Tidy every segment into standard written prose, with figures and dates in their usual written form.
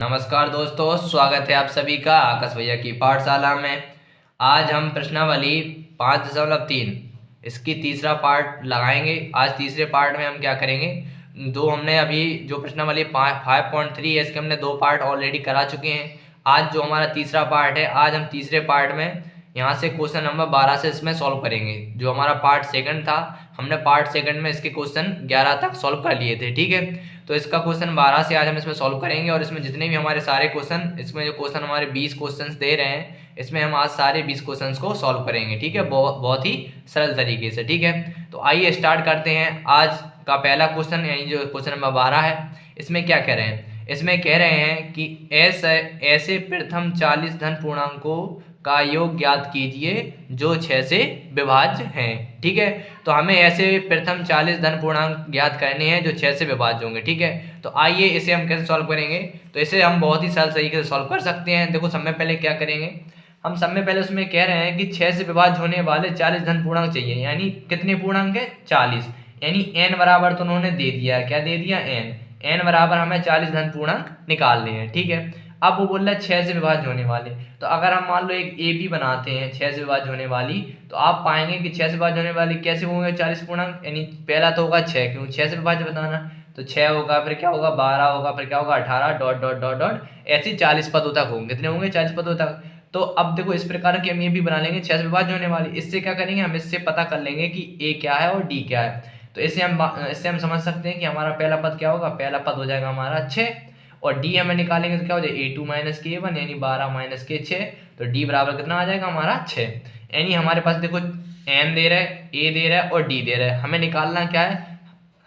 नमस्कार दोस्तों, स्वागत है आप सभी का आकाश भैया की पाठशाला में। आज हम प्रश्नावली 5.3 इसकी तीसरा पार्ट लगाएंगे। आज तीसरे पार्ट में हम क्या करेंगे, दो हमने अभी जो प्रश्नावली 5.3 है इसके हमने दो पार्ट ऑलरेडी करा चुके हैं। आज जो हमारा तीसरा पार्ट है, आज हम तीसरे पार्ट में यहाँ से क्वेश्चन नंबर 12 से इसमें सॉल्व करेंगे। जो हमारा पार्ट सेकंड था, हमने पार्ट सेकंड में इसके क्वेश्चन 11 तक सॉल्व कर लिए थे। ठीक है, तो इसका क्वेश्चन 12 से आज हम इसमें सॉल्व करेंगे और इसमें जितने भी हमारे सारे क्वेश्चन, इसमें जो क्वेश्चन हमारे 20 क्वेश्चन दे रहे हैं, इसमें हम आज सारे 20 क्वेश्चन को सॉल्व करेंगे। ठीक है, बहुत ही सरल तरीके से। ठीक है, तो आइए स्टार्ट करते हैं। आज का पहला क्वेश्चन यानी जो क्वेश्चन नंबर 12 है, इसमें क्या कह रहे हैं, इसमें कह रहे हैं कि ऐसे प्रथम 40 धन पूर्णांकों का योग ज्ञात कीजिए जो 6 से विभाज्य हैं। ठीक है, तो हमें ऐसे प्रथम 40 धन पूर्णांक ज्ञात करने हैं जो 6 से विभाज्य होंगे। ठीक है, तो आइए इसे हम कैसे सॉल्व करेंगे। तो इसे हम बहुत ही सरल तरीके से सॉल्व कर सकते हैं। देखो, सब में पहले क्या करेंगे, हम सब में पहले उसमें कह रहे हैं कि 6 से विभाज्य होने वाले 40 धन पूर्णांक चाहिए। यानी कितने पूर्णांक है, 40। यानी n बराबर तो उन्होंने दे दिया है, क्या दे दिया, n बराबर हमें 40 धन पूर्णांक निकालने हैं। ठीक है, अब वो बोल रहा है 6 से विभाज्य होने वाले। तो अगर हम मान लो एक ए बी बनाते हैं 6 से विभाज्य होने वाली, तो आप पाएंगे कि 6 से विभाज्य होने वाली कैसे होंगे 40 पूर्णांक। यानी पहला तो होगा 6, क्यों 6 से विभाज्य बताना, तो 6 होगा, फिर क्या होगा 12 होगा, फिर क्या होगा 18 डॉट डॉट डॉट डॉट, ऐसे 40 पदों तक होंगे। कितने होंगे, 40 पदों तक। तो अब देखो, इस प्रकार की हम ये भी बना लेंगे 6 से विभाज्य होने वाली। इससे क्या करेंगे, हम इससे पता कर लेंगे कि ए क्या है और डी क्या है। तो इससे हम समझ सकते हैं कि हमारा पहला पद क्या होगा, पहला पद हो जाएगा हमारा 6, और डी हमें निकालेंगे तो क्या हो जाएगा a2 माइनस के 1 यानी 12 माइनस के 6। तो डी बराबर कितना आ जाएगा हमारा 6। यानी हमारे पास देखो n दे रहा है, a दे रहा है और d दे रहा है। हमें निकालना क्या है,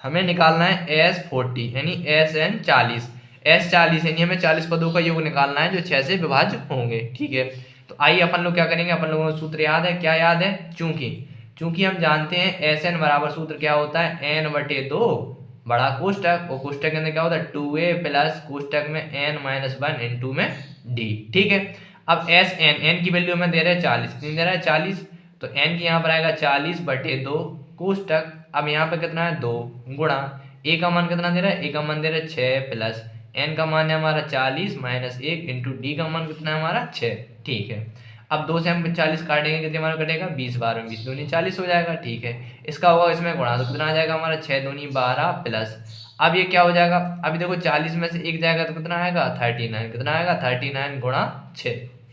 हमें निकालना है s40 यानी sn 40, s40 यानी हमें 40 पदों का योग निकालना है जो 6 से विभाज्य होंगे। ठीक है, तो आइए अपन लोग क्या करेंगे, अपन लोगों को सूत्र याद है, क्या याद है, चूंकि हम जानते हैं sn बराबर सूत्र क्या होता है, n/2 बड़ा कोष्टक, और कोष्टक के अंदर क्या होता है 2a प्लस कोष्टक में n-1 इंटू में d। ठीक है, अब n की वैल्यू हमें दे रहे हैं 40, कितनी दे रहा है 40, तो n की यहाँ पर आएगा 40/2 कोष्टक। अब यहाँ पे कितना है 2 गुणा a का मान कितना दे रहा है, a का मान दे रहा है 6 प्लस n का मान है हमारा 40 माइनस 1 इंटू डी का मान कितना है हमारा 6। ठीक है, अब 2 से हम 40 काटेंगे, कितने हमारा कटेगा 20, 12 20 दूनी 40 हो जाएगा। ठीक है, इसका होगा इसमें गुणा, तो कितना आ जाएगा हमारा 6 दूनी 12 प्लस, अब ये क्या हो जाएगा, अभी देखो 40 में से एक जाएगा तो कितना आएगा 39, कितना आएगा 39 गुणा 6।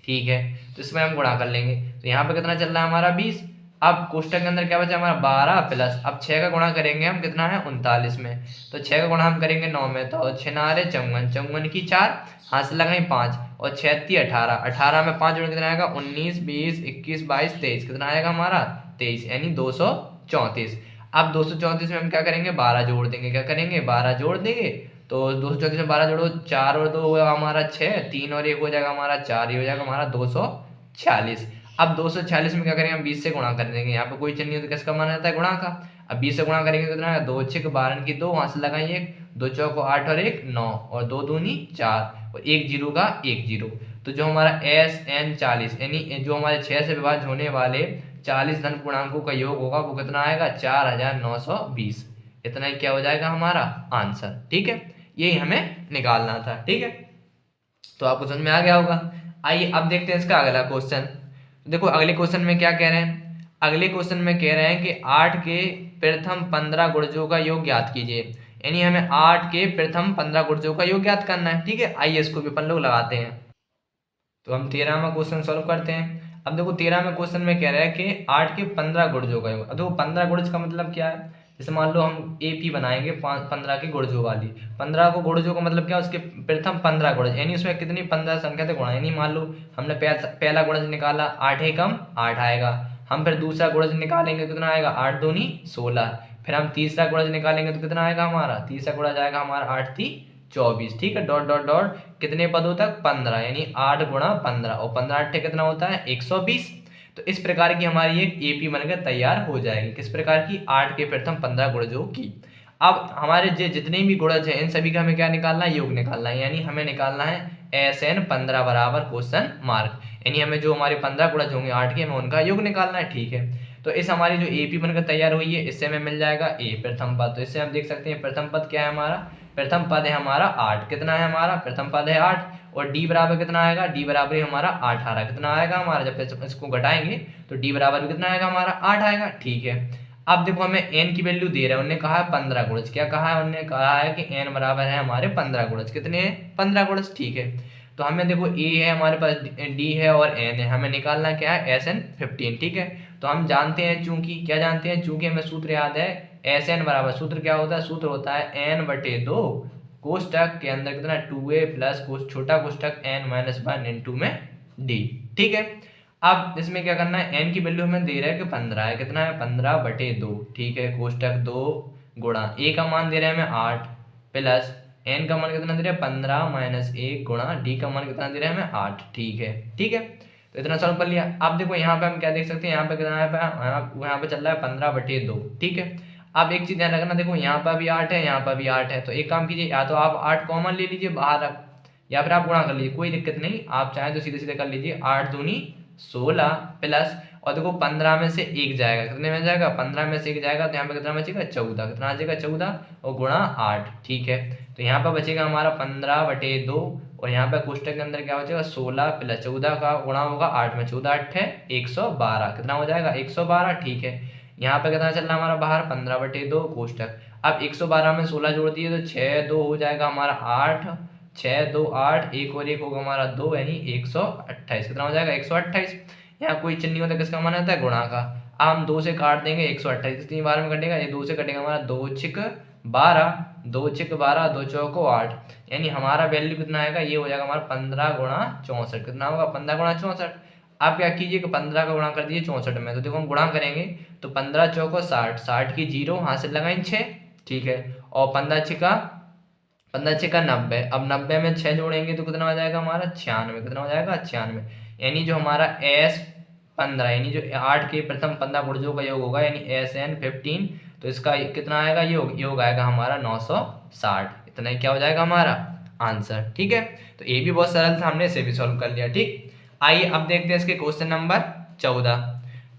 ठीक है, तो इसमें हम गुणा कर लेंगे, तो यहाँ पे कितना चल रहा है हमारा 20। अब कोष्टक के अंदर क्या बचा हमारा 12 प्लस, अब 6 का गुणा करेंगे हम, कितना है 39 में, तो 6 का गुणा हम करेंगे 9 में, तो 6 नारे 54, 54 की 4, हाथ से लगाई 5 और 6 18, 18 में 5 जोड़ कितना आएगा 19 20 21 22 23, कितना आएगा हमारा 23 यानी 234। अब 234 में हम क्या करेंगे 12 जोड़ देंगे, क्या करेंगे 12 जोड़ देंगे, तो 234 में 12 जोड़ो, 4 और 2 होगा हमारा 6, 3 और 1 हो जाएगा हमारा 4, ये हो जाएगा हमारा 246। अब 246 में क्या करेंगे हम 20 से गुणा कर देंगे, यहाँ पे कोई चिन्ह नहीं हो तो किसका मान आता है गुणा का। अब 20 से गुणा करेंगे तो कितना है 2 6 12 की 2, वहां से लगाइए 2 चौक 8 और 1 9 और 2 दूनी 4 और 1 जीरो का 1 जीरो। तो जो हमारा SN 40 यानी जो हमारे 6 से विभाज्य होने वाले 40 धन पूर्णांकों का योग होगा वो कितना आएगा 4920। इतना ही क्या हो जाएगा हमारा आंसर। ठीक है, यही हमें निकालना था। ठीक है, तो आपको समझ में आ गया होगा। आइए अब देखते हैं इसका अगला क्वेश्चन। देखो अगले क्वेश्चन में क्या कह रहे हैं, अगले क्वेश्चन में कह रहे हैं कि 8 के प्रथम 15 गुणजों का योग ज्ञात कीजिए। यानी हमें 8 के प्रथम 15 गुणजों का योग ज्ञात करना है। ठीक है, आइए इसको भी अपन लोग लगाते हैं। तो हम 13वां क्वेश्चन सॉल्व करते हैं। अब देखो 13वें क्वेश्चन में कह रहा है कि 8 के 15 गुणजों का योग। अब देखो 15 गुणज का मतलब क्या है, जैसे मान लो हम AP बनाएंगे 15 के गुणजों वाली, 15 को गुणजों का मतलब क्या, उसके प्रथम 15 गुणज, यानी उसमें कितनी 15 संख्या से गुणा। यानी मान लो हमने पहला गुणज निकाला 8 एकम 8 आएगा, हम फिर दूसरा गुणज निकालेंगे तो कितना आएगा 8 दूनी 16, फिर हम तीसरा गुणज निकालेंगे तो कितना आएगा हमारा, तीसरा गुणज आएगा हमारा 8 थी 24। ठीक है, डॉट डॉट डॉट कितने पदों तक 15, यानी 8 गुणा 15 और 15 8 कितना होता है 120। तो इस प्रकार की हमारी एक एपी बनकर तैयार हो जाएगी। किस प्रकार की, 8 के प्रथम 15 गुणजों की। अब हमारे जितने भी गुणज हैं इन सभी का हमें क्या निकालना है, योग निकालना है। यानी हमें निकालना है SN 15 बराबर क्वेश्चन मार्क, यानी हमें जो हमारे 15 गुणज होंगे 8 के, हमें उनका योग निकालना है। ठीक है, तो इस हमारी जो ए पी बनकर तैयार हुई है इससे हमें मिल जाएगा ए प्रथम पद। तो इससे हम देख सकते हैं प्रथम पद क्या है हमारा, प्रथम पद है हमारा 8। कितना है हमारा प्रथम पद है 8, और डी बराबर कितना आएगा, डी बराबर ही हमारा 8 आ रहा है। कितना आएगा हमारा, जब इसको घटाएंगे तो डी बराबर भी कितना आएगा हमारा 8 आएगा। ठीक है, अब देखो हमें एन की वैल्यू दे रहा है, उन्होंने कहा है 15 गुणज। क्या कहा है, उन्होंने कहा है कि एन बराबर है हमारे 15 गुणज। कितने हैं 15 गुणज। ठीक है, तो हमें देखो ए है हमारे पास, डी है और एन है, हमें निकालना क्या है एस एन 15। ठीक है, तो हम जानते हैं, चूंकि क्या जानते हैं, चूंकि हमें सूत्र याद है एस एन बराबर, सूत्र क्या होता है, सूत्र होता है एन बटे 2 कोष्टक के अंदर कितना 2a प्लस छोटा कोष्टक n माइनस 1 इंटू में डी। ठीक है, अब इसमें क्या करना है, n की वैल्यू हमें दे रहा है कि 15 है। कितना है 15 बटे 2। ठीक है, कोष्टक 2 गुणा a का मान दे रहा है हमें 8 प्लस n का मान कितना दे रहा है 15 माइनस 1 गुणा d का मान कितना दे रहा है हमें 8। ठीक है, ठीक है, तो इतना सॉल्व कर लिया। अब देखो यहाँ पे हम क्या देख सकते हैं, यहाँ पे कितना है, यहाँ पे चल रहा है 15 बटे 2। ठीक है, अब एक चीज ध्यान रखना, देखो यहाँ पर भी 8 है, यहाँ पर भी 8 है, तो एक काम कीजिए, या तो आप 8 कॉमन ले लीजिए बाहर, या फिर आप गुणा कर लीजिए, कोई दिक्कत नहीं, आप चाहें तो सीधे सीधे कर लीजिए। 8 दूनी 16 प्लस, और देखो 15 में से 1 जाएगा, कितने में जाएगा 15 में से 1 जाएगा, तो यहाँ पे कितना बचेगा 14। कितना आ जाएगा 14 और गुणा 8। ठीक है, तो यहाँ पर बचेगा हमारा 15 बटे 2, और यहाँ पे कोष्टक के अंदर क्या बचेगा 16 प्लस 14 का गुणा होगा 8 में, 14 8 है 112। कितना हो जाएगा 112। ठीक है, यहाँ पे कितना चल रहा है हमारा बाहर 15 बटे 2 कोष्टक। अब 112 में 16 जोड़ दिए तो 6 2 हो जाएगा हमारा 8, 6 2 8, एक और एक होगा हमारा 2, यानी 128। कितना हो जाएगा 128। यहाँ कोई चिन्ह नहीं होता, किसका मान आता है गुणा का। अब हम 2 से काट देंगे 128, कितनी बार में कटेगा, ये 2 से कटेगा हमारा 2 छिक 12, 2 छिक 12, 2 चौको 8, यानी हमारा वैल्यू कितना आएगा, ये हो जाएगा हमारा 15 गुणा 64। कितना होगा 15 गुणा 64। आप क्या कीजिए कि 15 का गुणा कर दीजिए 64 में, तो देखो हम गुणा करेंगे तो 15 चौको 60, 60 की 0 हासिल लगाएं 6। ठीक है, और 15 छिका 90। अब 90 में 6 जोड़ेंगे तो कितना हो जाएगा हमारा 96। कितना हो जाएगा 96, यानी जो हमारा एस 15, यानी जो 8 के प्रथम 15 गुणजों का योग होगा, यानी एस एन 15, तो इसका कितना आएगा योग आएगा हमारा 960। इतना ही क्या हो जाएगा हमारा आंसर। ठीक है, तो ये भी बहुत सरल था, हमने इसे भी सॉल्व कर लिया। ठीक, आइए अब देखते हैं इसके क्वेश्चन नंबर 14।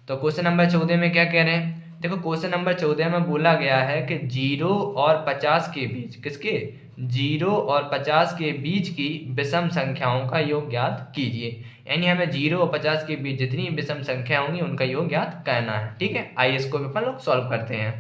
तो क्वेश्चन नंबर 14 में क्या कह रहे हैं, देखो क्वेश्चन नंबर 14 में बोला गया है कि 0 और 50 के बीच, किसके 0 और 50 के बीच की विषम संख्याओं का योग ज्ञात कीजिए। यानी हमें 0 और 50 के बीच जितनी विषम संख्या होंगी उनका योग ज्ञात करना है। ठीक है, आइए इसको भी अपन लोग सॉल्व करते हैं।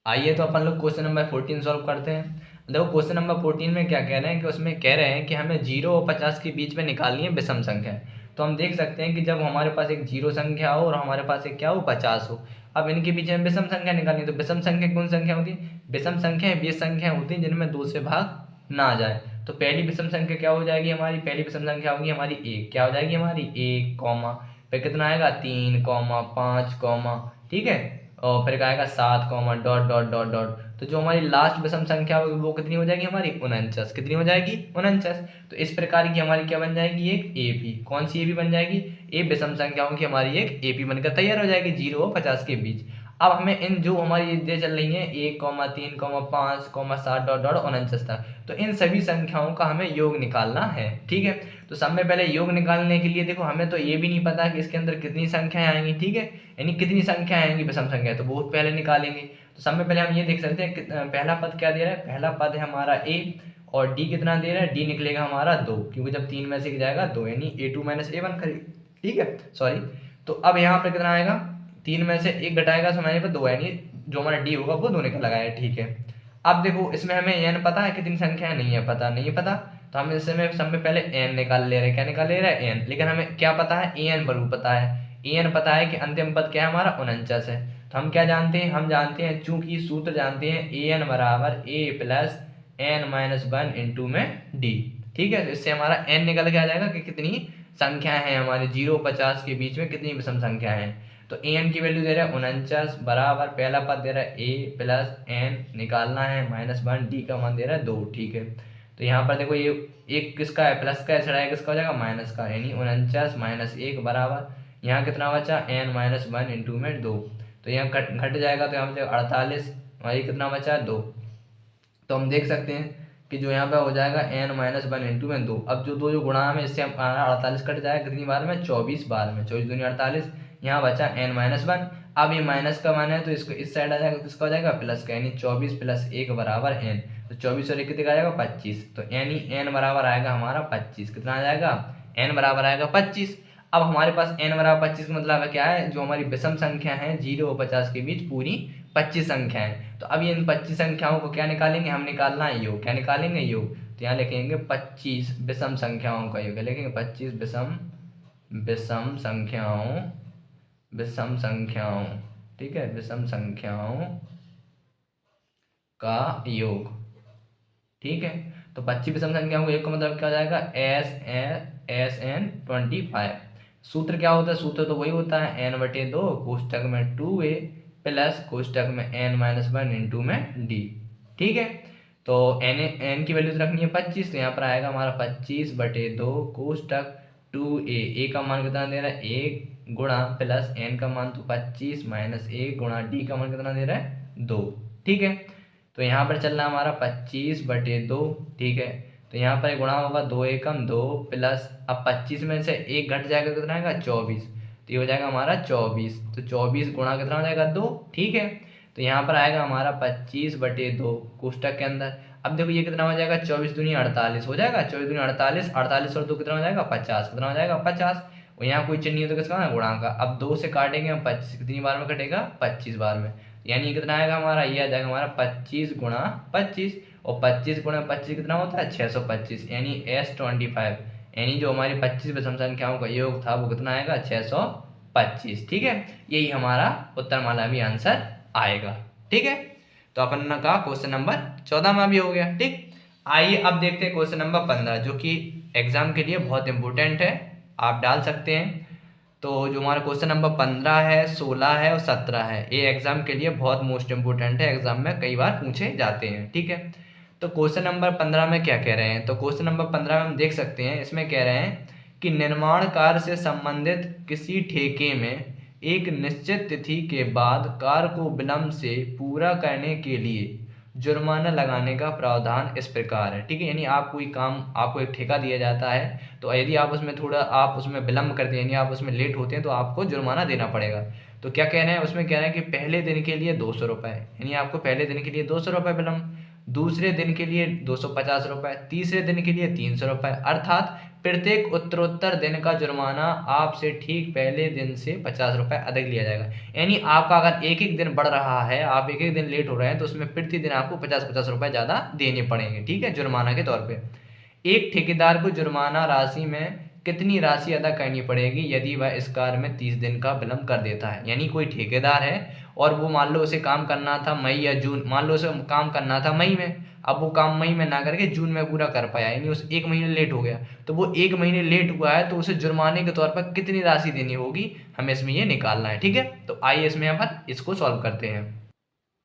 आइए तो अपन लोग क्वेश्चन नंबर 14 सॉल्व करते हैं। देखो क्वेश्चन नंबर 14 में क्या कह रहे हैं कि उसमें कह रहे हैं कि हमें 0 और 50 के बीच में निकालनी है विषम संख्या। तो हम देख सकते हैं कि जब हमारे पास एक 0 संख्या हो और हमारे पास एक क्या हो 50 हो, अब इनके बीच में विषम संख्या निकालनी है। तो विषम संख्या कौन संख्या होती है, विषम संख्या वे संख्या होती है जिनमें 2 से भाग ना जाए। तो पहली विषम संख्या क्या हो जाएगी हमारी, पहली विषम संख्या होगी हमारी 1, क्या हो जाएगी हमारी 1 कॉमा, फिर कितना आएगा 3 कॉमा 5 कॉमा, ठीक है, और फिर आएगा 7 comma dot dot dot dot. तो जो हमारी लास्ट विषम संख्या होगी वो कितनी हो जाएगी हमारी 49। कितनी हो जाएगी 49। तो इस प्रकार की हमारी क्या बन जाएगी एक एपी। कौन सी एपी बन जाएगी, ए विषम संख्याओं की हमारी एक एपी बनकर तैयार हो जाएगी 0 और 50 के बीच। अब हमें इन जो हमारी दे चल रही है 1 3 5 7 डॉट डॉट 49 तक, तो इन सभी संख्याओं का हमें योग निकालना है। ठीक है, तो सब में पहले योग निकालने के लिए देखो हमें तो ये भी नहीं पता कि इसके अंदर कितनी संख्याएं आएंगी। ठीक है, यानी कितनी संख्या आएंगी विषम संख्या, तो वो पहले निकालेंगे। तो सब में पहले हम ये देख सकते हैं पहला पद क्या दे रहा है, पहला पद है हमारा ए, और डी कितना दे रहा है, डी निकलेगा हमारा 2, क्योंकि जब 3 में से जाएगा 2, यानी a2 - a1 करेगा। ठीक है, सॉरी, तो अब यहाँ पर कितना आएगा, 3 में से 1 घटाएगा तो हमारे पास 2, यानी जो हमारा डी होगा वो 2 निकल लगाया। ठीक है, अब देखो इसमें हमें एन पता है कितनी संख्या नहीं है, पता नहीं पता, तो हम इसमें सब में पहले एन निकाल ले रहे हैं। क्या निकाल ले रहे हैं एन, लेकिन हमें क्या पता है एन बराबर पता है, एन पता है कि अंतिम पद क्या है हमारा 49 है। तो हम क्या जानते हैं, हम जानते हैं चूंकि सूत्र जानते हैं एन बराबर ए प्लस n - 1 इंटू में डी। ठीक है, तो इससे हमारा एन निकल के आ जाएगा कि कितनी संख्याएं हैं हमारे 0 50 के बीच में कितनी विषम संख्या है। तो एन की वैल्यू दे रहा है 49 बराबर पहला पद दे रहा है ए प्लस एन निकालना है -1, डी का मान दे रहा है 2। ठीक है, तो यहाँ पर देखो ये एक किसका है प्लस का है, चढ़ाया किसका हो जाएगा माइनस का, यानी 49 - 1 बराबर यहाँ कितना बचा n - 1 इंटू में 2, तो यहाँ घट जाएगा तो यहाँ पे 48, वही कितना बचा 2। तो हम देख सकते हैं कि जो यहाँ पे हो जाएगा n - 1 इंटू में 2। अब जो 2 जो गुणा में इससे हमारा 48 कट जाएगा कितनी बार में 24 बार में, 24 दूनी 48, यहाँ बचा n - 1। अब ये माइनस का मान है तो इसको इस साइड आ जाएगा, किसका हो जाएगा प्लस का, यानी 24 + 1 बराबर n। तो 24 और 1 कितने का आ जाएगा 25, तो यानी n बराबर आएगा हमारा 25। कितना आ जाएगा n बराबर आएगा 25। अब हमारे पास n बराबर 25 का मतलब क्या है, जो हमारी विषम संख्या है 0 और 50 के बीच पूरी 25 संख्या है। तो अब इन 25 संख्याओं को क्या निकालेंगे, हम निकालना है योग। क्या निकालेंगे योग, तो यहाँ लिखेंगे 25 विषम संख्याओं का योग, लिखेंगे 25 विषम संख्याओं, ठीक है, विषम संख्याओं का योग, ठीक है। तो 25 विषम संख्याओं का योग का मतलब क्या हो जाएगा SN25। सूत्र क्या होता है, सूत्र तो वही होता है n/2 कोष्टक में 2a प्लस कोष्टक में n-1 इंटू में d, ठीक है। तो n की वैल्यू तो रखनी है 25, तो यहाँ पर आएगा हमारा 25/2 कोष्टक 2a का मान कितना दे रहा है 1 गुणा प्लस n का मान तो 25 माइनस 1 गुणा d का मान कितना दे रहा है 2, ठीक है। तो यहाँ पर चल रहा है हमारा 25/2, ठीक है। तो यहाँ पर गुणा होगा 2 एकम 2 प्लस, अब 25 में से 1 घट जाएगा कितना आएगा 24, तो ये हो जाएगा हमारा 24। तो 24 गुणा कितना हो जाएगा 2, ठीक है। तो यहाँ पर आएगा हमारा 25/2 कोष्टक के अंदर। अब देखो ये कितना हो जाएगा 24 दूनी 48 हो जाएगा, 24 दूनी 48, 48 और 2 कितना हो जाएगा 50, कितना हो जाएगा 50। और यहाँ कोई चिन्ह नहीं है तो किसका है गुणा का। अब 2 से काटेंगे हम 25, कितनी बार में कटेगा 25 बार में, यानी कितना आएगा हमारा, ये आ जाएगा हमारा 25 गुणा 25, और 25 गुणा 25 कितना होता है 625, यानी S25, यानी जो हमारी 25 विषम संख्याओं का योग था वो कितना आएगा 625, ठीक है। यही हमारा उत्तरमाला भी आंसर आएगा, ठीक है। तो अपन का क्वेश्चन नंबर 14 में भी हो गया, ठीक। आइए अब देखते हैं क्वेश्चन नंबर 15, जो कि एग्जाम के लिए बहुत इंपॉर्टेंट है, आप डाल सकते हैं। तो जो हमारा क्वेश्चन नंबर 15 है, 16 है और 17 है, ये एग्जाम के लिए बहुत मोस्ट इंपोर्टेंट है, एग्जाम में कई बार पूछे जाते हैं, ठीक है। तो क्वेश्चन नंबर 15 में क्या कह रहे हैं, तो क्वेश्चन नंबर 15 में हम देख सकते हैं, इसमें कह रहे हैं कि निर्माण कार्य से संबंधित किसी ठेके में एक निश्चित तिथि के बाद कार्य को विलंब से पूरा करने के लिए जुर्माना लगाने का प्रावधान इस प्रकार है, ठीक है। यानी आप कोई काम, आपको एक ठेका दिया जाता है, तो यदि आप उसमें थोड़ा आप उसमें विलंब करते हैं, यानी आप उसमें लेट होते हैं, तो आपको जुर्माना देना पड़ेगा। तो क्या कह रहे हैं, उसमें कह रहे हैं कि पहले दिन के लिए 200 रुपये, यानी आपको पहले दिन के लिए 200 रुपये विलंब, दूसरे दिन के लिए 250 रुपये, तीसरे दिन के लिए 300 रुपये, अर्थात प्रत्येक उत्तरोत्तर दिन का जुर्माना आपसे ठीक पहले दिन से 50 रुपये अधिक लिया जाएगा। यानी आपका अगर एक एक दिन बढ़ रहा है, आप एक एक दिन लेट हो रहे हैं, तो उसमें प्रतिदिन आपको 50-50 रुपये ज़्यादा देने पड़ेंगे, ठीक है, जुर्माना के तौर पे। एक ठेकेदार को जुर्माना राशि में कितनी राशि अदा करनी पड़ेगी यदि वह इस कार्य में 30 दिन का विलंब कर देता है। यानी कोई ठेकेदार है और वो मान लो उसे काम करना था मई या जून, मान लो उसे काम करना था मई में, अब वो काम मई में ना करके जून में पूरा कर पाया, यानी उसे 1 महीने लेट हो गया, तो वो 1 महीने लेट हुआ है, तो उसे जुर्माने के तौर पर कितनी राशि देनी होगी, हमें इसमें ये निकालना है, ठीक है। तो आइए इसमें अपन इसको सॉल्व करते हैं।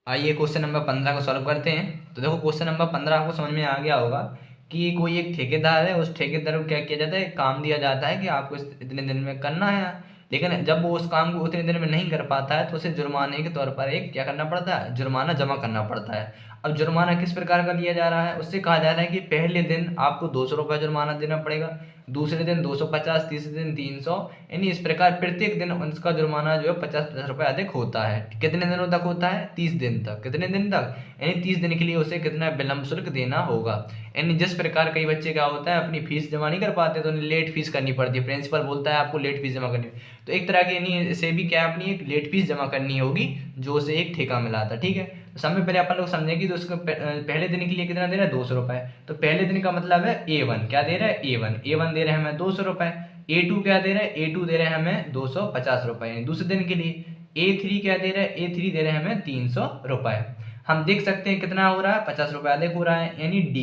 आइए क्वेश्चन नंबर 15 को सॉल्व करते हैं। तो देखो क्वेश्चन नंबर 15 आपको समझ में आ गया होगा कि कोई एक ठेकेदार है, उस ठेकेदार को क्या किया जाता है, काम दिया जाता है कि आपको इतने दिन में करना है, लेकिन जब वो उस काम को उतने दिन में नहीं कर पाता है, तो उसे जुर्माने के तौर पर एक क्या करना पड़ता है, जुर्माना जमा करना पड़ता है। अब जुर्माना किस प्रकार का लिया जा रहा है, उससे कहा जा रहा है कि पहले दिन आपको 200 रुपये जुर्माना देना पड़ेगा, दूसरे दिन 250, तीसरे दिन 300, यानी इस प्रकार प्रत्येक दिन उसका जुर्माना जो है 50-50 रुपये अधिक होता है। कितने दिनों तक होता है, 30 दिन तक। कितने दिन तक, यानी 30 दिन के लिए उसे कितना विलंब शुल्क देना होगा। यानी जिस प्रकार कई बच्चे क्या होता है अपनी फीस जमा नहीं कर पाते, तो उन्हें लेट फीस करनी पड़ती है, प्रिंसिपल बोलता है आपको लेट फीस जमा करनी है, तो एक तरह की यानी इसे भी क्या अपनी एक लेट फीस जमा करनी होगी जो उसे एक ठेका मिला था, ठीक है। तो समय पहले अपन लोग समझेंगे, तो उसको पहले दिन के लिए कितना दे रहा है 200 रुपये। तो पहले दिन का मतलब है A1 क्या दे रहा है, A1 दे रहे हैं हमें 200 रुपये, A2 क्या दे रहा है, A2 दे रहे हैं हमें 250 रुपये, यानी दूसरे दिन के लिए। A3 क्या दे रहा है, A3 दे रहे हैं हमें 300 रुपये। हम देख सकते हैं कितना हो रहा है, 50 रुपये अधिक हो रहा है, यानी D।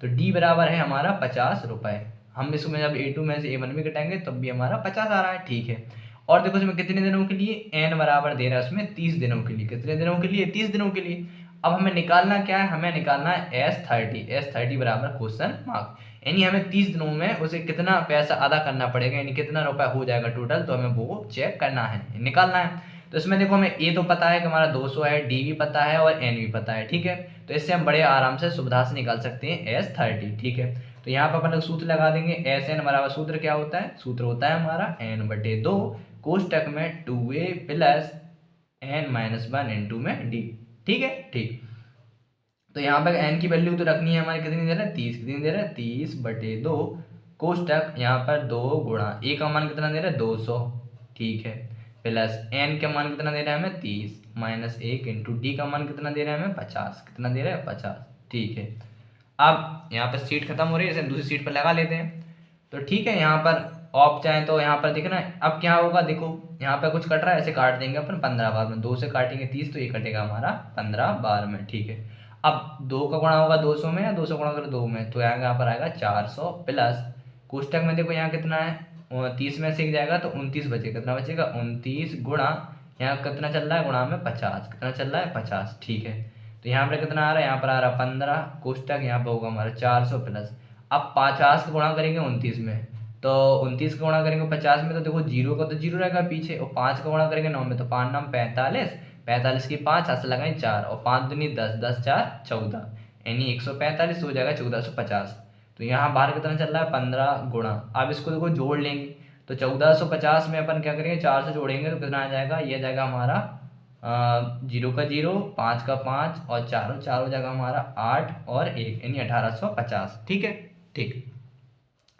तो D बराबर है हमारा 50 रुपये। हम इसमें जब A2 में से A1 भी घटाएंगे तब भी हमारा 50 आ रहा है, ठीक है। और देखो इसमें कितने दिनों के लिए, n बराबर दे रहा है उसमें 30 दिनों के लिए। कितने दिनों के लिए, 30 दिनों के लिए। अब हमें निकालना क्या है, हमें निकालना है S30 बराबर क्वेश्चन मार्क, यानी हमें 30 दिनों में उसे कितना पैसा अदा करना पड़ेगा, यानी कितना रुपया हो जाएगा टोटल, तो हमें वो चेक करना है, निकालना है। तो इसमें देखो हमें A तो पता है कि हमारा 200 है, D भी पता है और N भी पता है, ठीक है। तो इससे हम बड़े आराम से सुविधा से निकाल सकते हैं S30, ठीक है। तो यहाँ पर अपन लोग सूत्र लगा देंगे, SN बराबर सूत्र क्या होता है, सूत्र होता है हमारा N/2 कोष्टक में 2a प्लस n-1 इंटू में डी। ठीक है, ठीक। तो यहाँ पर n की वैल्यू तो रखनी है हमारी, कितनी दे रहा है 30, कितनी दे रहा है 30/2 कोष्टक यहाँ पर 2 गुणा a का मान कितना दे रहा है 200, ठीक है, प्लस n का मान कितना दे रहा है हमें 30 माइनस 1 इंटू डी का मान कितना दे रहा है हमें 50, कितना दे रहा है 50, ठीक है। अब यहाँ पर सीट खत्म हो रही है, इसे दूसरी सीट पर लगा लेते हैं। तो ठीक है, यहाँ पर ऑफ चाहे तो यहाँ पर देखना अब क्या होगा, देखो यहाँ पर कुछ कट रहा है, ऐसे काट देंगे अपन 15 बार में, 2 से काटेंगे 30 तो ये कटेगा हमारा 15 बार में, ठीक है। अब 2 का गुणा होगा 200 में या 200 गुणा करो 2 में, तो यहाँ पर आएगा 400 प्लस कोष्टक में देखो यहाँ कितना है 30 में से जाएगा तो 29 बचेगा, कितना बचेगा 29 गुणा यहाँ कितना चल रहा है गुणा में 50, कितना चल रहा है 50, ठीक है। तो यहाँ पर कितना आ रहा है, यहाँ पर आ रहा है 15 कोष्टक यहाँ पर होगा हमारा 400 प्लस, अब 50 का गुणा करेंगे 29 में, तो 29 का गुणा करेंगे 50 में, तो देखो जीरो का तो जीरो रहेगा पीछे, और 5 का गुणा करेंगे 9 में, तो 5 9 45, 45 की 5 हाथ से लगाएं 4 और 5 दूनी 10, 10 4 14, यानी 145 हो जाएगा 1450। तो यहाँ बाहर कितना चल रहा है 15 गुणा। अब इसको देखो जोड़ लेंगे, तो 1450 में अपन क्या करेंगे 4 से जोड़ेंगे तो कितना आ जाएगा, ये जाएगा हमारा 0 का 0, 5 का 5 और 4 4 हो जाएगा हमारा 8 और 1 यानी 1850, ठीक है, ठीक।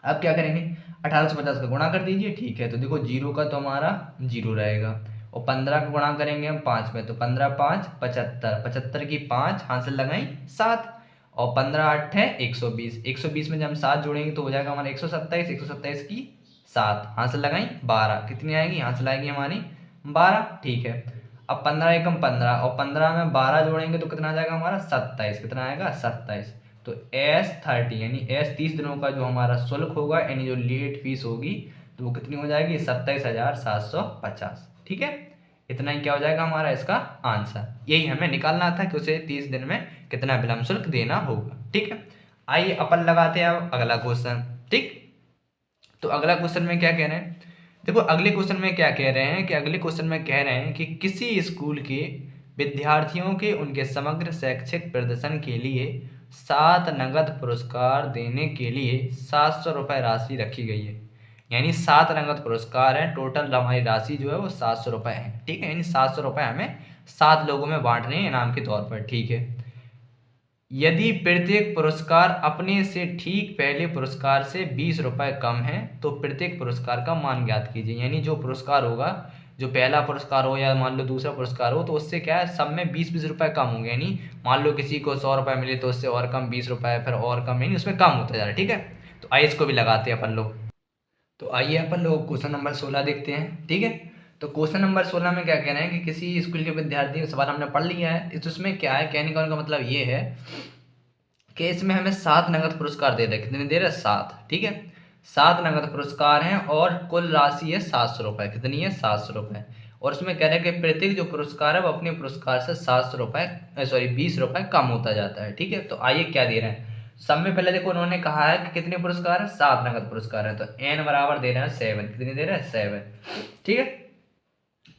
अब क्या करेंगे 1850 का गुणा कर दीजिए, ठीक है। तो देखो 0 का तो हमारा 0 रहेगा, और 15 का गुणा करेंगे हम 5 में, तो 15 5 75, 75 की 5 हाथ से लगाई 7, और 15 8 है 120, 120 में जब हम 7 जोड़ेंगे तो हो जाएगा हमारा 127, 127 की 7 हाथ से लगाई 12, कितनी आएगी हाथ से लाएगी हमारी 12, ठीक है। अब 15 एकम 15 और 15 में 12 जोड़ेंगे तो कितना आ जाएगा हमारा 27, कितना आएगा 27। तो S30 यानी S30 दिनों का जो हमारा शुल्क होगा यानी जो लेट फीस होगी तो वो कितनी हो जाएगी 27,750, ठीक है। इतना ही क्या हो जाएगा हमारा इसका आंसर, यही हमें निकालना था कि उसे 30 दिन में कितना विलंब शुल्क देना होगा, ठीक है। आइए अपन लगाते हैं अब अगला क्वेश्चन, ठीक। तो अगला क्वेश्चन में क्या कह रहे हैं, देखो अगले क्वेश्चन में क्या कह रहे हैं कि अगले क्वेश्चन में कह रहे हैं कि किसी स्कूल के विद्यार्थियों के उनके समग्र शैक्षिक प्रदर्शन के लिए 7 नगद पुरस्कार देने के लिए 700 रुपये राशि रखी गई है, यानी 7 नगद पुरस्कार है, टोटल हमारी राशि जो है वो 700 रुपये है, ठीक है। यानी 700 रुपये हमें 7 लोगों में बांटने हैं इनाम के तौर पर, ठीक है। यदि प्रत्येक पुरस्कार अपने से ठीक पहले पुरस्कार से 20 रुपये कम है तो प्रत्येक पुरस्कार का मान ज्ञात कीजिए, यानी जो पुरस्कार होगा, जो पहला पुरस्कार हो या मान लो दूसरा पुरस्कार हो, तो उससे क्या है सब में 20-20 रुपये कम होंगे, यानी मान लो किसी को 100 रुपये मिले तो उससे और कम 20 रुपये, फिर और कम, यानी उसमें कम होता जा रहा है, ठीक है। तो आइए इसको भी लगाते हैं अपन लोग। तो आइए अपन लोग क्वेश्चन नंबर 16 देखते हैं, ठीक है। तो क्वेश्चन नंबर 16 में क्या कह रहे हैं कि किसी स्कूल के विद्यार्थी, सवाल हमने पढ़ लिया है, तो इसमें क्या है कहने का मतलब ये है कि इसमें हमें 7 नगद पुरस्कार दे रहे हैं, कितने दे रहे हैं 7, ठीक है। 7 नगद पुरस्कार हैं और कुल राशि है 700 रुपये, कितनी है 700 रुपये, और उसमें कह रहे हैं कि प्रत्येक जो पुरस्कार है वो अपने पुरस्कार से 700 रुपये 20 रुपये कम होता जाता है, ठीक है। तो आइए क्या दे रहे हैं, सब में पहले देखो उन्होंने कहा है कि कितने पुरस्कार है 7 नगद पुरस्कार है, तो n बराबर दे रहे हैं 7, कितनी दे रहे हैं 7, ठीक है।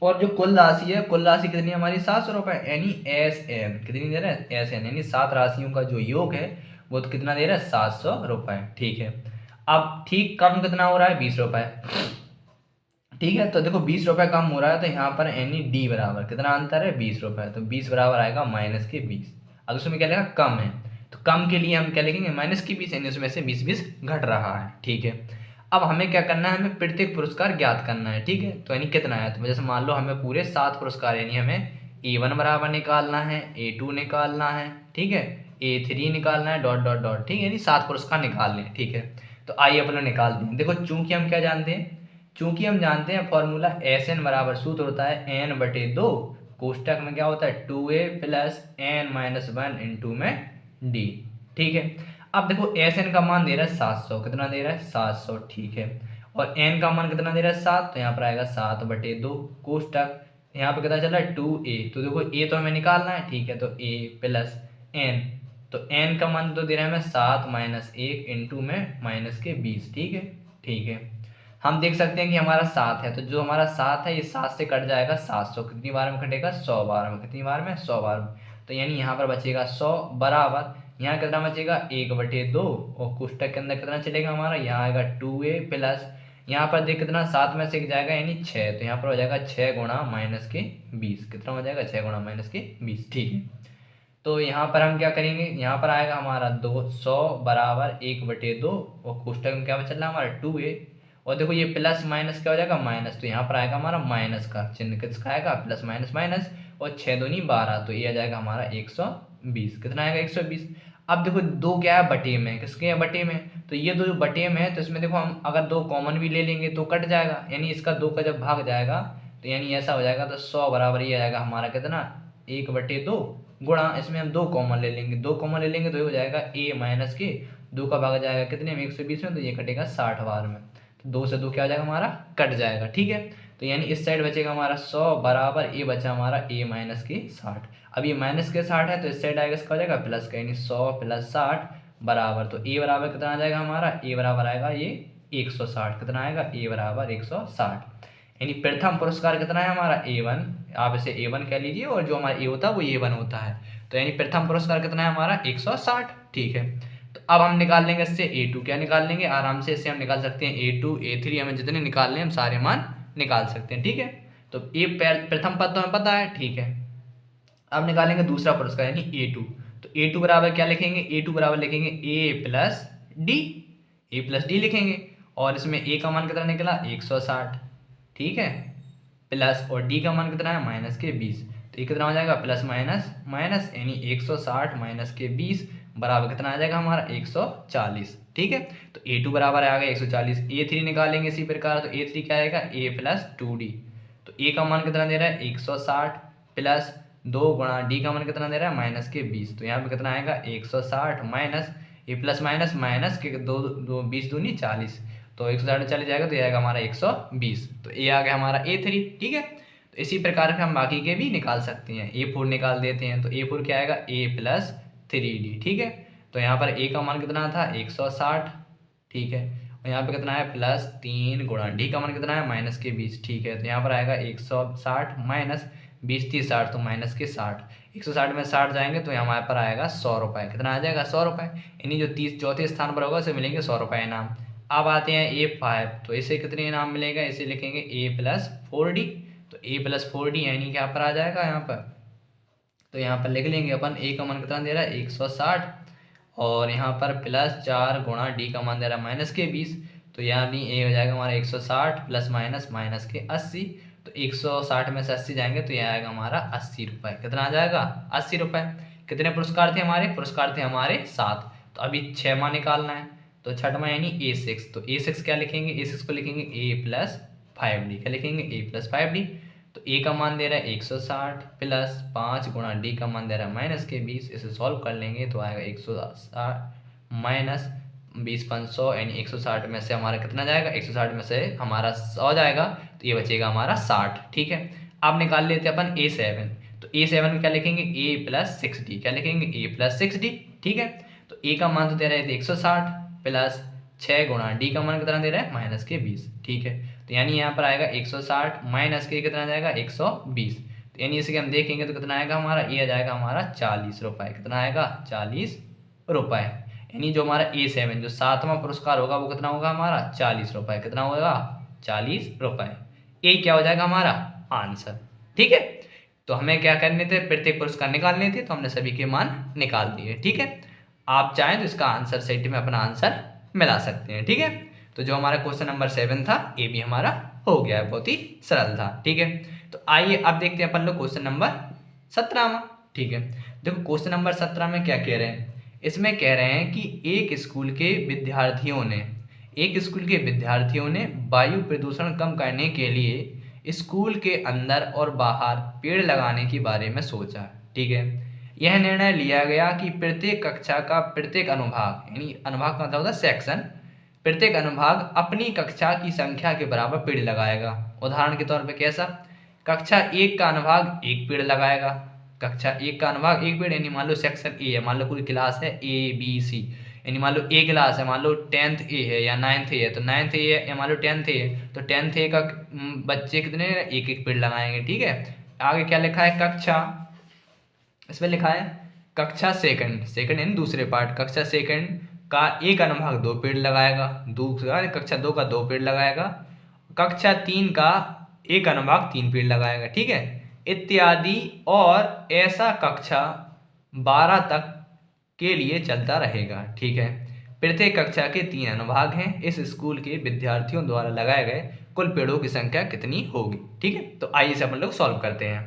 और जो कुल राशि है, कुल राशि कितनी है हमारी 700 रुपये, यानी SN कितनी दे रहे हैं SN, यानी 7 राशियों का जो योग है वो तो कितना दे रहा है 700 रुपये, ठीक है। अब ठीक कम कितना हो रहा है 20 रुपये, ठीक है। तो देखो 20 रुपये कम हो रहा है, तो यहाँ पर यानी D बराबर कितना अंतर है 20 रुपये, तो 20 बराबर आएगा माइनस के 20। अब उसमें क्या लिखा कम है, तो कम के लिए हम क्या लिखेंगे माइनस की 20, यानी उसमें से 20 घट रहा है, ठीक है। अब हमें क्या करना है, हमें प्रत्येक पुरस्कार ज्ञात करना है, ठीक है। तो यानी कितना है, तो जैसे मान लो हमें पूरे 7 पुरस्कार, यानी हमें A1 बराबर निकालना है, A2 निकालना है, ठीक है, A3 निकालना है, डॉट डॉट डॉट, ठीक है, यानी 7 पुरस्कार निकालने हैं, ठीक है। तो आइए अपन निकालते हैं। देखो चूंकि हम क्या जानते हैं, चूंकि हम जानते हैं फॉर्मूला SN बराबर सूत्र होता है n/2, कोष्टक में क्या होता है 2a प्लस n-1 इंटू में d, ठीक है। अब देखो SN का मान दे रहा है 700, कितना दे रहा है 700, ठीक है, और n का मान कितना दे रहा है 7, तो यहाँ पर आएगा 7/2 कोष्टक, यहाँ पे कितना चल रहा है 2a, तो देखो a तो हमें निकालना है, ठीक है, तो a प्लस n, तो n का मान तो दे रहा है हमें 7 - 1 इंटू में माइनस के 20, ठीक है, ठीक है। हम देख सकते हैं कि हमारा 7 है, तो जो हमारा 7 है ये 7 से कट जाएगा 700, कितनी बार में कटेगा 100 बार में, कितनी बार में 100 बार में, तो यानी यहाँ पर बचेगा 100 बराबर, यहाँ कितना बचेगा 1/2, और कोष्टक के अंदर कितना चलेगा हमारा, यहाँ आएगा 2a प्लस, यहाँ पर देख कितना 7 में से 1 जाएगा यानी 6, तो यहाँ पर हो जाएगा 6 गुणा माइनस के 20, कितना हो जाएगा 6 गुणा माइनस के 20। ठीक है, तो यहाँ पर हम क्या करेंगे, यहाँ पर आएगा हमारा 200 बराबर 1/2 और कोष्टक में क्या चल रहा है हमारा 2a, और देखो ये प्लस माइनस क्या हो जाएगा माइनस, तो यहाँ पर आएगा हमारा माइनस का चिन्ह, किसका आएगा प्लस माइनस माइनस, और 6 दूनी 12, तो ये आ जाएगा हमारा 120, कितना आएगा 120। अब देखो दो क्या है बटे में, किसके है बटे में, तो ये दो जो बटे में है तो इसमें देखो हम अगर दो कॉमन भी ले लेंगे तो कट जाएगा, यानी इसका 2 का जब भाग जाएगा तो यानी ऐसा हो जाएगा, तो 100 बराबर ये आएगा हमारा कितना 1/2 गुणा, इसमें हम 2 कॉमन ले लेंगे, 2 कॉमन ले लेंगे तो ये हो जाएगा a माइनस के 2 का भाग जाएगा कितने में 120 में, तो ये कटेगा 60 बार में, तो 2 से 2 क्या हो जाएगा हमारा कट जाएगा। ठीक है, तो यानी इस साइड बचेगा हमारा 100 बराबर ये बचा हमारा a माइनस के 60। अब ये माइनस के 60 है तो इस साइड आएगा इसका हो जाएगा प्लस का, यानी 100 प्लस 60 बराबर, तो a बराबर कितना आ जाएगा हमारा, a बराबर आएगा ये 160, कितना आएगा a बराबर 160, यानी प्रथम पुरस्कार कितना है हमारा a1, आप इसे a1 कह लीजिए और जो हमारा a होता है वो a1 होता है, तो यानी प्रथम पुरस्कार कितना है हमारा 160। ठीक है, तो अब हम निकाल लेंगे इससे a2, क्या निकाल लेंगे आराम से, इससे हम निकाल सकते हैं a2 a3, हमें जितने निकालने हम सारे मान निकाल सकते हैं। ठीक है, तो ये प्रथम पद तो हमें पता है। ठीक है, अब निकालेंगे दूसरा पुरस्कार यानी a2, तो a2 बराबर क्या लिखेंगे, a2 बराबर लिखेंगे a प्लस डी लिखेंगे, और इसमें a का मान कितना निकला 160, ठीक है, प्लस और d का मान कितना है माइनस के 20, तो ये कितना हो जाएगा प्लस माइनस माइनस, यानी 160 माइनस के 20 बराबर कितना आ जाएगा हमारा 140। ठीक है, तो a2 बराबर आ गया 140, a3 निकालेंगे इसी प्रकार, तो a3 क्या आएगा a प्लस 2d, तो a का मान कितना दे रहा है 160 प्लस 2 गुणा d का मान कितना दे रहा है माइनस के 20, तो यहाँ पे कितना आएगा 160 माइनस ये प्लस माइनस माइनस के 20 दूनी 40, तो 160 40 जाएगा तो ये आएगा हमारा 120, तो ये आ गया हमारा a3। ठीक है, तो इसी प्रकार के हम बाकी के भी निकाल सकते हैं, a4 निकाल देते हैं, तो a4 क्या आएगा a प्लस 3d। ठीक है, तो यहाँ पर a का मान कितना था 160, ठीक है, और यहाँ पे कितना है प्लस 3 गुणा d का मान कितना है माइनस के 20। ठीक है, तो यहाँ पर आएगा 160 माइनस 20 30 60, तो माइनस के 60, 160 में 60 जाएंगे तो हमारे पर आएगा 100 रुपये, कितना आ जाएगा 100 रुपये, यानी जो 30 चौथे स्थान पर होगा उसे मिलेंगे 100 रुपये इनाम। अब आते हैं a5, तो इसे कितने इनाम मिलेगा, इसे लिखेंगे a प्लस 4d, तो a प्लस 4d यानी क्या पर आ जाएगा यहाँ पर, तो यहाँ पर लिख लेंगे अपन a का मान कितना दे रहा है 160, और यहाँ पर प्लस 4 गुणा d का मान दे रहा है माइनस के 20, तो यानी a हो जाएगा हमारा 160 प्लस माइनस माइनस के 80, तो 160 में से 80 जाएंगे तो यह आएगा हमारा 80 रुपये, कितना आ जाएगा 80 रुपये। कितने पुरस्कार थे हमारे, पुरस्कार थे हमारे 7, तो अभी 6 माह निकालना है, तो छठवां यानी a6, तो a6 क्या लिखेंगे, a6 को लिखेंगे a प्लस 5d, क्या लिखेंगे a प्लस 5d, तो a का मान दे रहा है 160 प्लस 5 गुणा d का मान दे रहा है माइनस के 20, इसे सॉल्व कर लेंगे तो आएगा 160 माइनस 20 500, यानी 160 में से हमारा कितना जाएगा 160 में से हमारा 100 जाएगा, तो ये बचेगा हमारा 60। ठीक है, अब निकाल लेते हैं अपन a7, तो a7 में क्या लिखेंगे a प्लस 6d, क्या लिखेंगे a प्लस 6d। ठीक है, तो a का मान तो दे रहा है 160 प्लस 6 गुणा d का मान कितना दे रहा है माइनस के 20। ठीक है, तो यानी यहाँ पर आएगा 160 माइनस के कितना जाएगा 120, तो यानी इसे हम देखेंगे तो कितना आएगा हमारा, ये आ जाएगा हमारा 40 रुपये, कितना आएगा 40 रुपये, यानी जो हमारा a7 जो 7वां पुरस्कार होगा वो कितना होगा हमारा 40 रुपये, कितना होगा 40 रुपये, ये क्या हो जाएगा हमारा आंसर। ठीक है, तो हमें क्या करने थे, प्रत्येक पुरस्कार निकालने थे, तो हमने सभी के मान निकाल दिए। ठीक है, आप चाहें तो इसका आंसर सेट में अपना आंसर मिला सकते हैं। ठीक है, तो जो हमारा क्वेश्चन नंबर 7 था ये भी हमारा हो गया है, बहुत ही सरल था। ठीक है, तो आइए अब देखते हैं अपन लोग क्वेश्चन नंबर 17। ठीक है, देखो क्वेश्चन नंबर 17 में क्या कह रहे हैं, इसमें कह रहे हैं कि एक स्कूल के विद्यार्थियों ने वायु प्रदूषण कम करने के लिए स्कूल के अंदर और बाहर पेड़ लगाने के बारे में सोचा। ठीक है, यह निर्णय लिया गया कि प्रत्येक कक्षा का प्रत्येक अनुभाग, यानी अनुभाग का मतलब होता है सेक्शन, प्रत्येक अनुभाग अपनी कक्षा की संख्या के बराबर पेड़ लगाएगा। उदाहरण के तौर पे कैसा, कक्षा 1 का अनुभाग 1 पेड़ लगाएगा, कक्षा 1 का अनुभाग 1 पेड़, यानी मान लो सेक्शन ए है, मान लो पूरी क्लास है ABC, यानी मान लो ए क्लास है, मान लो 10th A है या 9th A है, तो 9th A है या मान लो 10th A है, तो 10th A का बच्चे कितने एक एक पेड़ लगाएंगे। ठीक है, आगे क्या लिखा है, कक्षा, इसमें लिखा है कक्षा सेकंड यानी दूसरे पार्ट, कक्षा सेकंड का एक अनुभाग 2 पेड़ लगाएगा, दूसरा कक्षा 2 का 2 पेड़ लगाएगा, कक्षा 3 का एक अनुभाग 3 पेड़ लगाएगा, ठीक है, इत्यादि, और ऐसा कक्षा 12 तक के लिए चलता रहेगा, ठीक है। प्रत्येक कक्षा के 3 अनुभाग हैं। इस स्कूल के विद्यार्थियों द्वारा लगाए गए कुल पेड़ों की संख्या कितनी होगी, ठीक है। तो आइए इसे अपन लोग सॉल्व करते हैं।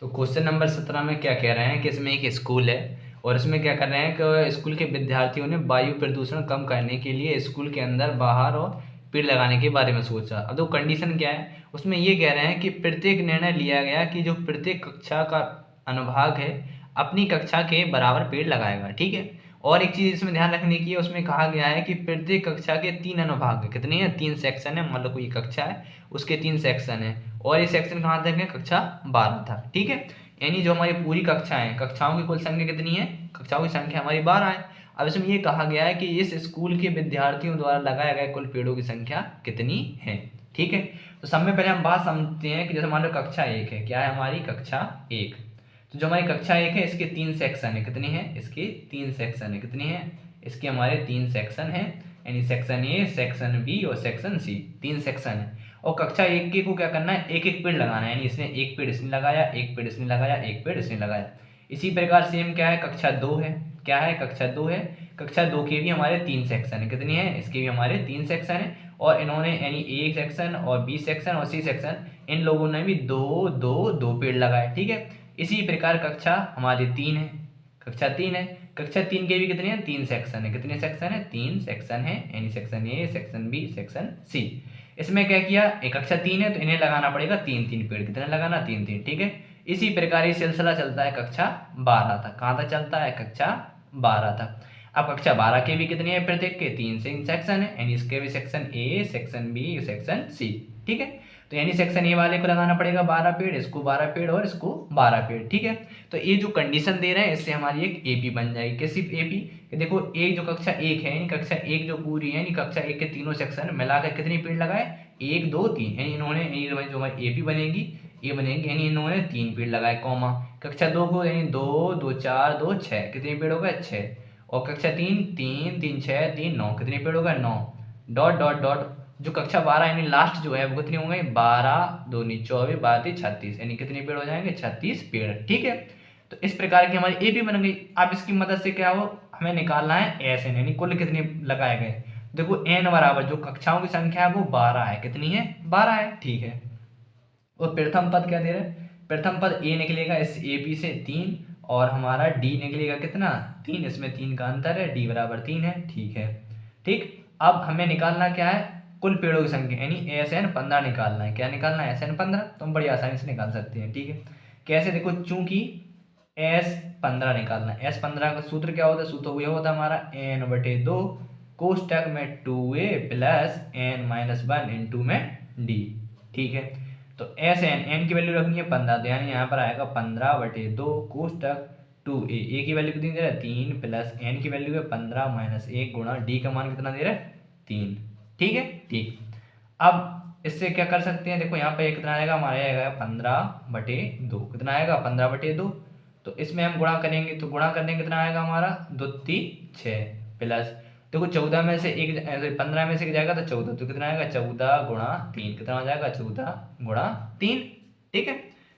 तो क्वेश्चन नंबर 17 में क्या कह रहे हैं कि इसमें एक स्कूल है और इसमें क्या कर रहे हैं कि स्कूल के विद्यार्थियों ने वायु प्रदूषण कम करने के लिए स्कूल के अंदर, बाहर और पेड़ लगाने के बारे में सोचा। अब तो कंडीशन क्या है, उसमें ये कह रहे हैं कि प्रत्येक निर्णय लिया गया कि जो प्रत्येक कक्षा का अनुभाग है अपनी कक्षा के बराबर पेड़ लगाएगा, ठीक है। और एक चीज़ इसमें ध्यान रखने की है, उसमें कहा गया है कि प्रत्येक कक्षा के 3 अनुभाग है। कितने हैं? 3 सेक्शन है। मान लो कोई कक्षा है, उसके 3 सेक्शन है और ये सेक्शन कहाँ तक है? कक्षा 12 था, ठीक है। यानी जो हमारी पूरी कक्षाएं, कक्षाओं की कुल संख्या कितनी है? कक्षाओं की संख्या हमारी 12 है। अब इसमें ये कहा गया है कि इस स्कूल के विद्यार्थियों द्वारा लगाए गए कुल पेड़ों की संख्या कितनी है, ठीक है। तो सब में पहले हम बात समझते हैं कि जैसे मान लो कक्षा 1 है, क्या है हमारी? कक्षा 1। तो जो हमारी कक्षा 1 है इसके 3 सेक्शन है। कितने हैं? इसके 3 सेक्शन है। कितने हैं? इसके हमारे 3 सेक्शन हैं, यानी सेक्शन ए, सेक्शन बी और सेक्शन सी, 3 सेक्शन है। और कक्षा 1 के को क्या करना है? एक एक पेड़ लगाना है, यानी इसने एक पेड़ इसने लगाया, एक पेड़ इसने लगाया, एक पेड़ इसने लगाया। इसी प्रकार सेम क्या है? कक्षा 2 है। क्या है? कक्षा 2 है। कक्षा 2 के भी हमारे 3 सेक्शन है। कितनी है? इसके भी हमारे 3 सेक्शन है। और इन्होंने यानी ए सेक्शन और बी सेक्शन और सी सेक्शन, इन लोगों ने भी दो पेड़ लगाए, ठीक है। इसी प्रकार कक्षा हमारी 3 है। कक्षा 3 है। कक्षा 3 के भी कितने हैं? 3 सेक्शन है। कितने सेक्शन है? 3 सेक्शन है, यानी section A, section B, section C. इसमें क्या किया? एक कक्षा 3 है तो इन्हें लगाना पड़ेगा 3 पेड़। कितने लगाना? 3, ठीक है। इसी प्रकार ये सिलसिला चलता है कक्षा 12 तक। कहाँ तक चलता है? कक्षा 12 तक। अब कक्षा 12 के भी कितने हैं? प्रत्येक के 3 सेक्शन है, यानी इसके भी section A, section B, section C, ठीक है। तो यानी सेक्शन ए वाले को लगाना पड़ेगा 12 पेड़, इसको 12 पेड़ और इसको 12 पेड़, ठीक है। तो ये जो कंडीशन दे रहे हैं इससे हमारी एक एपी बन जाएगी। कैसी एपी? देखो एक जो कक्षा 1 है, यानी कक्षा 1 जो पूरी है, यानी कक्षा 1 के तीनों सेक्शन मिलाकर कितने पेड़ लगाए? 1, 2, 3, यानी इन्होंने जो हमारी एपी बनेगी ये बनेगी, यानी इन्होंने 3 पेड़ लगाए, कॉमा। कक्षा 2 को यानी 2, 2, 4, 2, 6, कितने पेड़ हो गए? 6। और कक्षा 3, 3, 3, 6, 3, 9, कितने पेड़ हो गए? 9। डॉट डॉट डॉट जो कक्षा 12 यानी लास्ट जो है वो कितनी हो गई? 12, 2, 24, 12, 36, यानी कितने पेड़ हो जाएंगे? 36 पेड़, ठीक है। तो इस प्रकार की हमारी ए भी बन गई। अब इसकी मदद से क्या हो, हमें निकालना है एस एन, यानी कुल कितने लगाए गए। देखो एन बराबर जो कक्षाओं की संख्या है वो 12 है। कितनी है? 12 है, ठीक है। और प्रथम पद क्या दे रहे हैं? प्रथम पद ए निकलेगा इस ए पी से 3 और हमारा डी निकलेगा कितना? 3। इसमें 3 का अंतर है, डी बराबर 3 है, ठीक है। ठीक, अब हमें निकालना क्या है? कुल पेड़ों की संख्या, यानी एस एन 15 निकालना है। क्या निकालना है? S N 15। तो हम बड़ी आसानी से निकाल सकते हैं, ठीक है। कैसे? देखो चूंकि एस 15 निकालना है, एस 15 का सूत्र क्या होता है? सूत्र वो होता है हमारा n/2 कोष्टक में 2a प्लस n-1 इंटू में d, ठीक है। तो एस एन की वैल्यू रखनी है 15, तो यानी यहाँ पर आएगा 15/2 कोष्टक 2a, ए की वैल्यू कितनी दे रहा है? 3 प्लस n की वैल्यू है 15 माइनस 1 गुणा d का मान कितना दे रहा है? 3, ठीक है, ठीक। अब इससे क्या कर सकते हैं? देखो यहाँ पे कितना आएगा? हमारा आएगा 15/2। कितना आएगा? 15/2। तो इसमें हम गुणा करेंगे, तो गुणा करने कितना आएगा हमारा? 2 3 6 प्लस, देखो 14 में से एक 15 में से एक जाएगा तो 14, तो कितना आएगा? 14 गुणा 3, कितना हो जाएगा? 14 गुणा 3, ठीक है।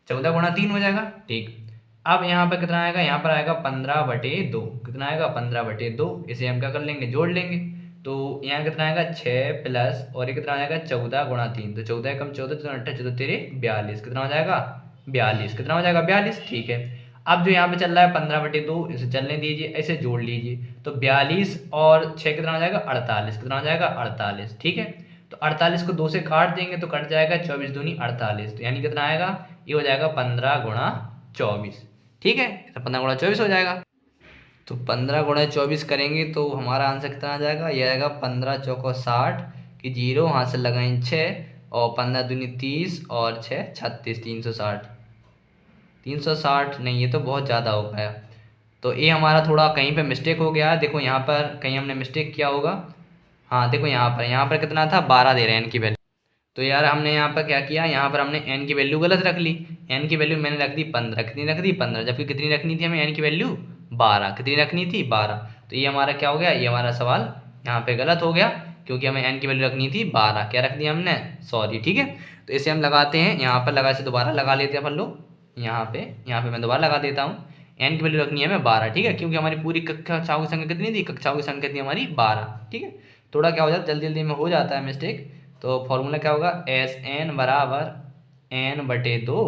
14 गुणा 3 हो जाएगा, ठीक। अब यहाँ पर कितना आएगा? यहाँ पर आएगा 15/2। कितना आएगा? 15/2। इसे हम क्या कर लेंगे? जोड़ लेंगे। तो यहाँ कितना आएगा? 6 प्लस और ये कितना आएगा? 14 गुणा 3, तो 14 कम 14, 14 14 तेरे 42, कितना हो जाएगा? 42, कितना हो जाएगा? 42, ठीक है। अब जो यहाँ पे चल रहा है 15/2, इसे चलने दीजिए, ऐसे जोड़ लीजिए। तो 42 और 6 कितना हो जाएगा? 48, कितना हो जाएगा? 48, ठीक है। तो 48 को 2 से काट देंगे तो कट जाएगा 24 दूनी 48, तो यानी कितना आएगा? ये हो जाएगा 15 गुणा 24, ठीक है। तो 15 गुणा 24 हो जाएगा। तो 15 गुणा 24 करेंगे तो हमारा आंसर कितना आ जाएगा? ये आएगा 15 चौको 60 कि 0 हाथ से लगाएं 6 और 15 दूनी 30 और 6 36, 360। 360 नहीं, ये तो बहुत ज़्यादा हो गया। तो ये हमारा थोड़ा कहीं पे मिस्टेक हो गया। देखो यहाँ पर कहीं हमने मिस्टेक किया होगा। हाँ देखो यहाँ पर कितना था? 12 दे रहे हैं एन की वैल्यू। तो यार हमने यहाँ पर क्या किया? यहाँ पर हमने एन की वैल्यू गलत रख ली। एन की वैल्यू मैंने रख दी 15। कितनी रख दी? 15, जबकि कितनी रखनी थी हमें? एन की वैल्यू 12। कितनी रखनी थी? 12। तो ये हमारा क्या हो गया, ये हमारा सवाल यहाँ पे गलत हो गया, क्योंकि हमें n की वैल्यू रखनी थी 12, क्या रख दिया हमने, सॉरी। ठीक है, तो इसे हम लगाते हैं, यहाँ पर लगा से दोबारा लगा लेते हैं अपन लोग, यहाँ पे मैं दोबारा लगा देता हूँ। n की वैल्यू रखनी है हमें 12, ठीक है, क्योंकि हमारी पूरी कक्षाओं की संख्या कितनी थी, कक्षाओं की संख्या थी हमारी 12। ठीक है, थोड़ा क्या हो जाता है, जल्दी जल्दी में हो जाता है मिस्टेक। तो फॉर्मूला क्या होगा, एस एन बराबर n बटे 2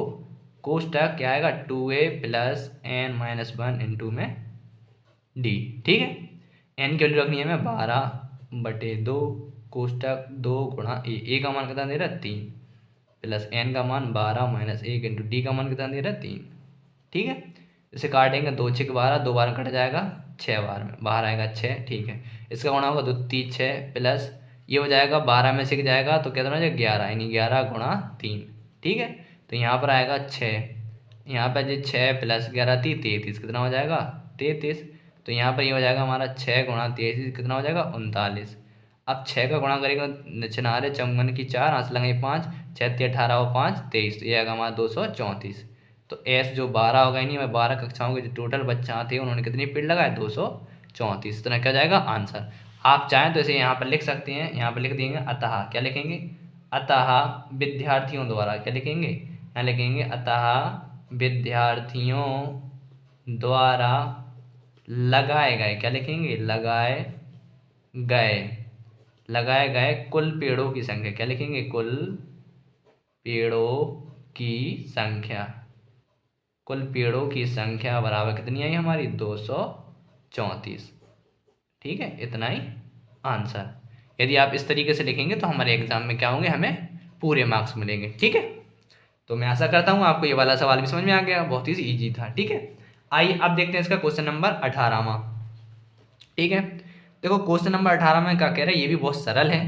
कोष्टक क्या आएगा 2a plus n minus 1 into में d। ठीक है, n की वैल्यू रखनी है हमें 12 बटे 2 कोष्टक 2 गुणा a का मान कितना दे रहा है 3 प्लस n का मान 12 माइनस 1 इंटू d का मान कितना दे रहा है 3। ठीक है, इसे काटेंगे 2 6 12, 2 बार कट जाएगा 6 बार में, बाहर आएगा 6। ठीक है, इसका गुणा होगा 2 3 6 प्लस ये हो जाएगा 12 में से जाएगा तो कितना हो जाएगा 11, यानी 11 गुणा 3। ठीक है, तो यहाँ पर आएगा 6, यहाँ पर जो 6 प्लस 11 33, कितना हो जाएगा 33। तो यहाँ पर ये हो जाएगा हमारा 6 गुणा 33 कितना हो जाएगा 39। अब 6 का गुणा करेंगे, छिनारे चौवन की 4, आंसर लगेंगे 5, 6 18 और 5 23, तो ये आएगा हमारा 234। तो एस जो 12 होगा, यानी 12 कक्षाओं के जो टोटल बच्चे आते हैं उन्होंने कितनी पीरियड लगाए 234। इतना क्या जाएगा आंसर। आप चाहें तो इसे यहाँ पर लिख सकते हैं, यहाँ पर लिख देंगे अतः, क्या लिखेंगे, अतः विद्यार्थियों द्वारा, क्या लिखेंगे, यहाँ लिखेंगे अतः विद्यार्थियों द्वारा लगाए गए, क्या लिखेंगे, लगाए गए कुल पेड़ों की संख्या, क्या लिखेंगे, कुल पेड़ों की संख्या, कुल पेड़ों की संख्या बराबर कितनी आई हमारी 234। ठीक है, इतना ही आंसर। यदि आप इस तरीके से लिखेंगे तो हमारे एग्जाम में क्या होंगे, हमें पूरे मार्क्स मिलेंगे। ठीक है, तो मैं आशा करता हूँ आपको ये वाला सवाल भी समझ में आ गया, बहुत ही ईजी था। ठीक है, आइए अब देखते हैं इसका क्वेश्चन नंबर 18वां। ठीक है, देखो क्वेश्चन नंबर 18 में क्या कह रहा है, ये भी बहुत सरल है।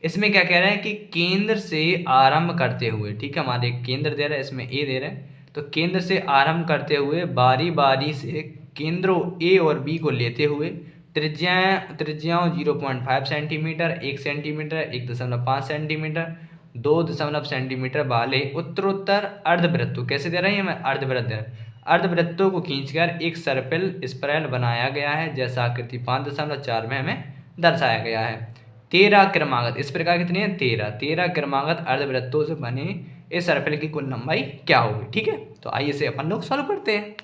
इसमें क्या कह रहा है कि केंद्र से आरंभ करते हुए, ठीक है, हमारे केंद्र दे रहा है, इसमें ए दे रहा है, तो केंद्र से आरंभ करते हुए बारी बारी से केंद्रों ए और बी को लेते हुए त्रिज्याओं 0.5 सेंटीमीटर, 1 सेंटीमीटर, 1.5 सेंटीमीटर, 2 सेंटीमीटर वाले उत्तरोत्तर अर्धवृत्तों, कैसे दे रहे हैं हमें, अर्धवृत्त दे रहे हैं, अर्धवृत्तों को खींचकर एक सर्पिल स्पाइरल बनाया गया है, जैसा आकृति 5.4 में हमें दर्शाया गया है। 13 क्रमागत, इस प्रकार कितने हैं 13 क्रमागत अर्धवृत्तों से बने इस सर्पिल की कुल लंबाई क्या होगी। ठीक है, तो आइए इसे अपन लोग सॉल्व करते हैं।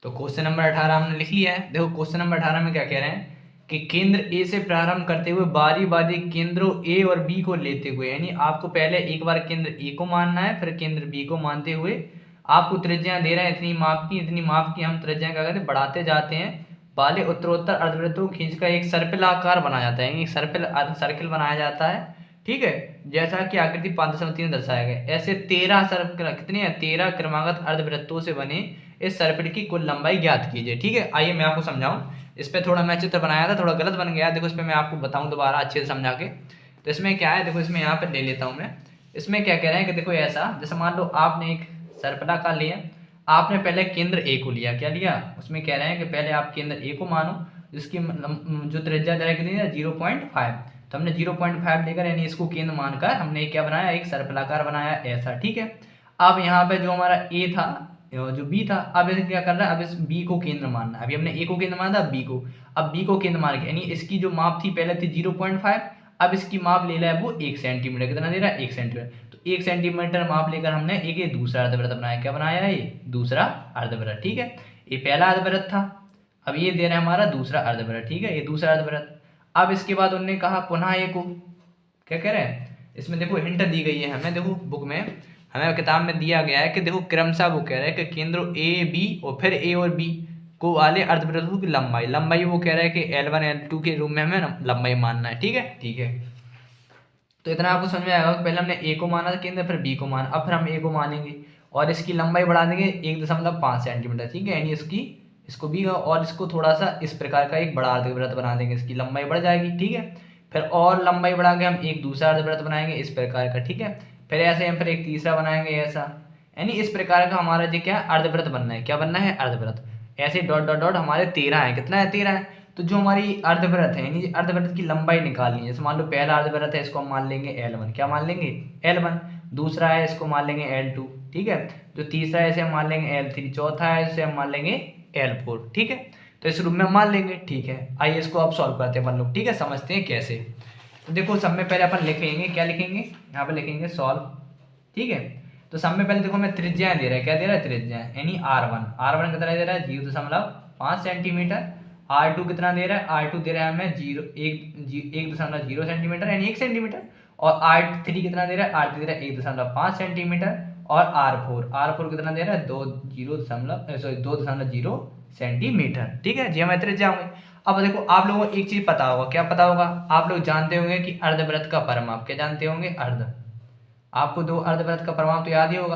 तो क्वेश्चन नंबर 18 हमने लिख लिया है। देखो क्वेश्चन नंबर 18 में क्या कह रहे हैं कि केंद्र ए से प्रारंभ करते हुए बारी बारी केंद्रों ए और बी को लेते हुए, यानी आपको पहले एक बार केंद्र ए को मानना है, फिर केंद्र बी को मानते हुए आपको त्रिज्या दे रहा है इतनी माप की हम त्रिज्या क्या करते हैं बढ़ाते जाते हैं, वाले उत्तरोत्तर अर्धवृत्तों को खींचकर एक सर्पिल आकार बनाया जाता है, एक सर्किल बनाया जाता है। ठीक है, जैसा कि आकृति 5.3 दर्शाया गया। ऐसे 13 सर्किल कितने हैं, 13 क्रमागत अर्धवृत्तों से बने इस सर्पिल की कुल लंबाई ज्ञात कीजिए। ठीक है, आइए मैं आपको समझाऊं। इस पे थोड़ा मैं चित्र बनाया था, थोड़ा गलत बन गया, देखो इस पे मैं आपको बताऊं दोबारा अच्छे से समझा के। तो इसमें क्या है, देखो इसमें यहाँ पे ले लेता हूँ मैं। इसमें क्या कह रहे हैं कि देखो ऐसा, जैसे मान लो आपने एक सर्पिलाकार लिया, आपने पहले केंद्र ए को लिया, क्या लिया, उसमें कह रहे हैं कि पहले आप केंद्र ए को मानो, जिसकी जो त्रिज्या दे कितनी है 0.5, तो हमने 0.5 लेकर यानी इसको केंद्र मानकर हमने क्या बनाया, एक सर्पिलाकार बनाया ऐसा। ठीक है, अब यहाँ पे जो हमारा ए था, जो बी था, अब इसे क्या करना है, अब इस बी को केंद्र मानना है। अभी हमने ए को केंद्र माना था, अब बी को केंद्र मान के, यानी इसकी जो माप थी पहले थी 0.5, अब इसकी माप ले रहा है वो 1 सेंटीमीटर, कितना दे रहा है 1 सेंटीमीटर। तो 1 सेंटीमीटर माप लेकर हमने एक ये दूसरा अर्धवृत्त बनाया, क्या बनाया है, ये दूसरा अर्धवृत्त। ठीक है, ये पहला अर्धवृत्त था, अब ये दे रहा है हमारा दूसरा अर्धवृत्त। ठीक है, ये दूसरा अर्धवृत्त। अब इसके बाद उन्होंने कहा पुनः ए को, क्या कह रहे हैं, इसमें देखो हिंट दी गई है हमें, देखो बुक में हमें किताब में दिया गया है कि देखो क्रमशः वो कह रहा है कि केंद्र ए बी और फिर ए और बी को वाले अर्धवृत्तों की लंबाई वो कह रहा है कि L1 L2 के रूप में हमें लंबाई मानना है। ठीक है, ठीक है, तो इतना आपको समझ में आएगा। पहले हमने ए को माना था केंद्र, फिर बी को माना, अब फिर हम ए को मानेंगे और इसकी लंबाई बढ़ा देंगे 1.5 सेंटीमीटर। ठीक है, यानी इसको भी और इसको थोड़ा सा इस प्रकार का एक बड़ा अर्धवृत्त बना देंगे, इसकी लंबाई बढ़ जाएगी। ठीक है, फिर और लंबाई बढ़ा के हम एक दूसरा अर्धवृत्त बनाएंगे इस प्रकार का। ठीक है, फिर ऐसे हम फिर एक तीसरा बनाएंगे ऐसा, यानी इस प्रकार का हमारा जो क्या अर्धवृत्त बनना है, क्या बनना है अर्धवृत्त। ऐसे डॉट डॉट डॉट हमारे 13 है, कितना है 13 है। तो जो हमारी अर्धवृत्त है, यानी अर्धवृत्त की लंबाई निकालनी है। जैसे मान लो पहला अर्धवृत्त है, इसको हम मान लेंगे L1, क्या मान लेंगे L1, दूसरा है इसको मान लेंगे L2। ठीक है, जो तीसरा है इसे हम मान लेंगे L3, चौथा है इसे हम मान लेंगे L4। ठीक है, तो इस रूप में मान लेंगे। ठीक है, आइए इसको अब सॉल्व करते हैं अपन लोग। ठीक है, समझते हैं कैसे। तो देखो सब में पहले अपन लिखेंगे, क्या लिखेंगे, यहाँ पे लिखेंगे सॉल्व। ठीक है, तो सब में पहले देखो हमें त्रिज्या दे रहा है, क्या दे रहा है, त्रिज्या यानी R1 कितना दे रहा है, 0.5 सेंटीमीटर। R2 कितना दे रहा है, R2 दे रहा है हमें 1.0 सेंटीमीटर यानी 1 सेंटीमीटर। और R3 कितना दे रहा है, R3 दे रहा है 1.5 सेंटीमीटर। और R4 कितना दे रहा है, 2.0 सेंटीमीटर। ठीक है, ज्यामिति त्रिज्या होंगे। अब देखो आप लोगों को एक चीज पता होगा, क्या पता होगा, आप लोग जानते होंगे कि अर्धवृत्त का परिमाप, क्या जानते होंगे, आपको दो अर्धवृत्त का परिमाप तो याद ही होगा,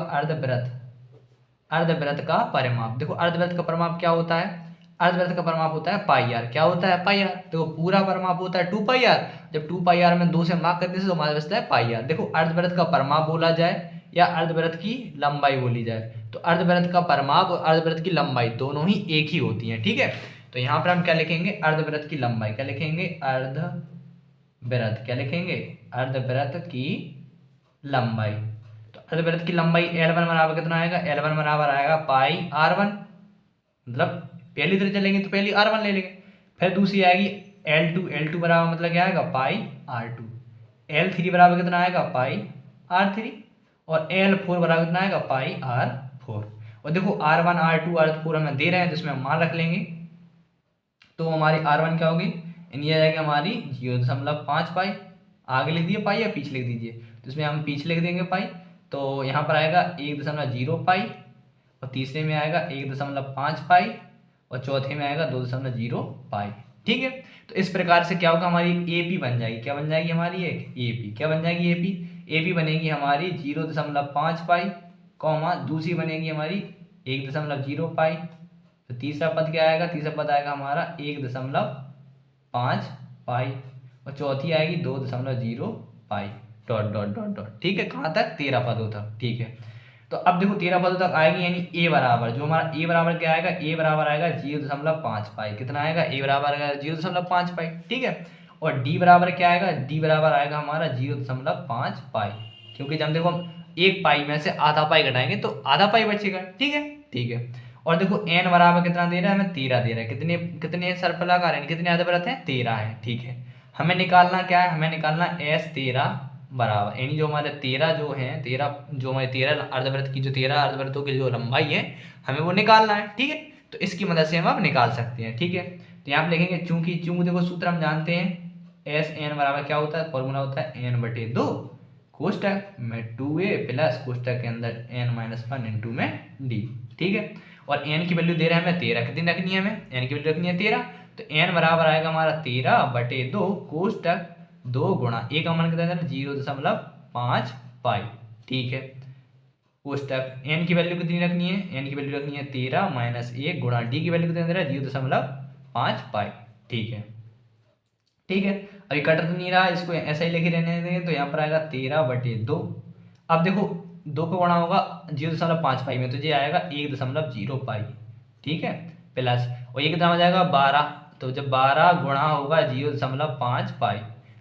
अर्धवृत्त का परिमाप। देखो अर्धवृत्त का परिमाप क्या होता है, अर्धवृत्त का परिमाप होता है पाई आर। क्या होता है, पाई आर। देखो पूरा परिमाप होता है 2 पाई आर। जब 2 पाई आर में 2 से भाग करने से तो हमारे बचता है पाई आर। देखो अर्धवृत्त का परिमाप बोला जाए या अर्धवृत्त की लंबाई बोली जाए, तो अर्धवृत्त का परिमाप और अर्धवृत्त की लंबाई दोनों ही एक ही होती है। ठीक है, तो यहाँ पर हम क्या लिखेंगे, अर्धवृत्त की लंबाई, क्या लिखेंगे, अर्धवृत्त, क्या लिखेंगे, अर्धवृत्त की लंबाई। तो अर्धवृत्त की लंबाई L1 बराबर कितना आएगा, L1 बराबर आएगा पाई R1। मतलब पहली त्रिज्या लेंगे तो पहली R1 ले लेंगे, फिर दूसरी आएगी L2 बराबर मतलब क्या आएगा, पाई R2। L3 बराबर कितना आएगा, पाई R3। और L4 बराबर कितना आएगा, पाई R4। और देखो R1 R2 R4 हमें दे रहे हैं तो इसमें हम मान रख लेंगे। तो हमारी R1 क्या होगी, यानी आ जाएगी हमारी 0.5 पाई। आगे लिख दिए पाई या पीछे लिख दीजिए, तो इसमें हम पीछे लिख देंगे पाई। तो यहाँ पर आएगा 1.0 पाई, और तीसरे में आएगा 1.5 पाई, और चौथे में आएगा 2.0 पाई। ठीक है, तो इस प्रकार से क्या होगा, हमारी AP बन जाएगी। क्या बन जाएगी हमारी एक AP, क्या बन जाएगी AP बनेगी हमारी 0.5 पाई, कॉमा दूसरी बनेगी हमारी 1.0 पाई। तो तीसरा पद क्या आएगा, तीसरा पद आएगा हमारा 1.5 पाई, और चौथी आएगी 2.0 पाई, डॉट डॉट डॉट डॉट। ठीक है, कहाँ तक, 13 पदों तक। ठीक है, तो अब देखो 13 पदों तक आएगी, यानी A बराबर, जो हमारा A बराबर क्या आएगा, A बराबर आएगा 0.5 पाई। कितना आएगा, A बराबर आएगा 0.5 पाई। ठीक है, और D बराबर क्या आएगा, D बराबर आएगा हमारा 0.5 पाई, क्योंकि जब देखो हम एक पाई में से आधा पाई घटाएंगे तो आधा पाई बचेगा। ठीक है, ठीक है। और देखो n बराबर कितना दे रहा है, हमें 13 दे रहा है। कितने कितने सर्पलाकार है, कितने अर्धवृत्त हैं, 13 है। ठीक है, हमें निकालना क्या है, हमें निकालना S13 बराबर, यानी जो हमारे 13 जो है, 13 जो हमारे 13 अर्धवृत्त की, जो 13 अर्धवृत्तों की जो लंबाई है हमें वो निकालना है। ठीक है, तो इसकी मदद से हम अब निकाल सकते हैं। ठीक है, तो यहाँ पे लिखेंगे चूंकि देखो सूत्र हम जानते हैं, SN बराबर क्या होता है, फॉर्मूला होता है n/2 कोष्टक में 2a प्लस कोष्टक के अंदर n-1 इंटू में d। ठीक है, और n की वैल्यू दे रहा है हमें 13, कितनी रखनी है हमें, n की वैल्यू रखनी है 13। तो n बराबर आएगा हमारा 13/2 कोष्टक 2 गुणा a का मान कितना है 0.5 पाई। ठीक है, कोष्टक n की वैल्यू कितनी रखनी है, n की वैल्यू रखनी है 13 माइनस 1 गुणा d की वैल्यू कितनी दे रहा है 0.5 पाई। ठीक है, ठीक है, अभी कट तो नहीं रहा, इसको ऐसा ही लिखे रहने देंगे। तो यहाँ पर आएगा 13/2। अब देखो 2 का गुणा होगा 0.5 पाई में, तो ये आएगा 1.0 पाई। ठीक है, प्लस, और ये कितना हो जाएगा 12। तो जब 12 गुणा होगा 0.5 पाई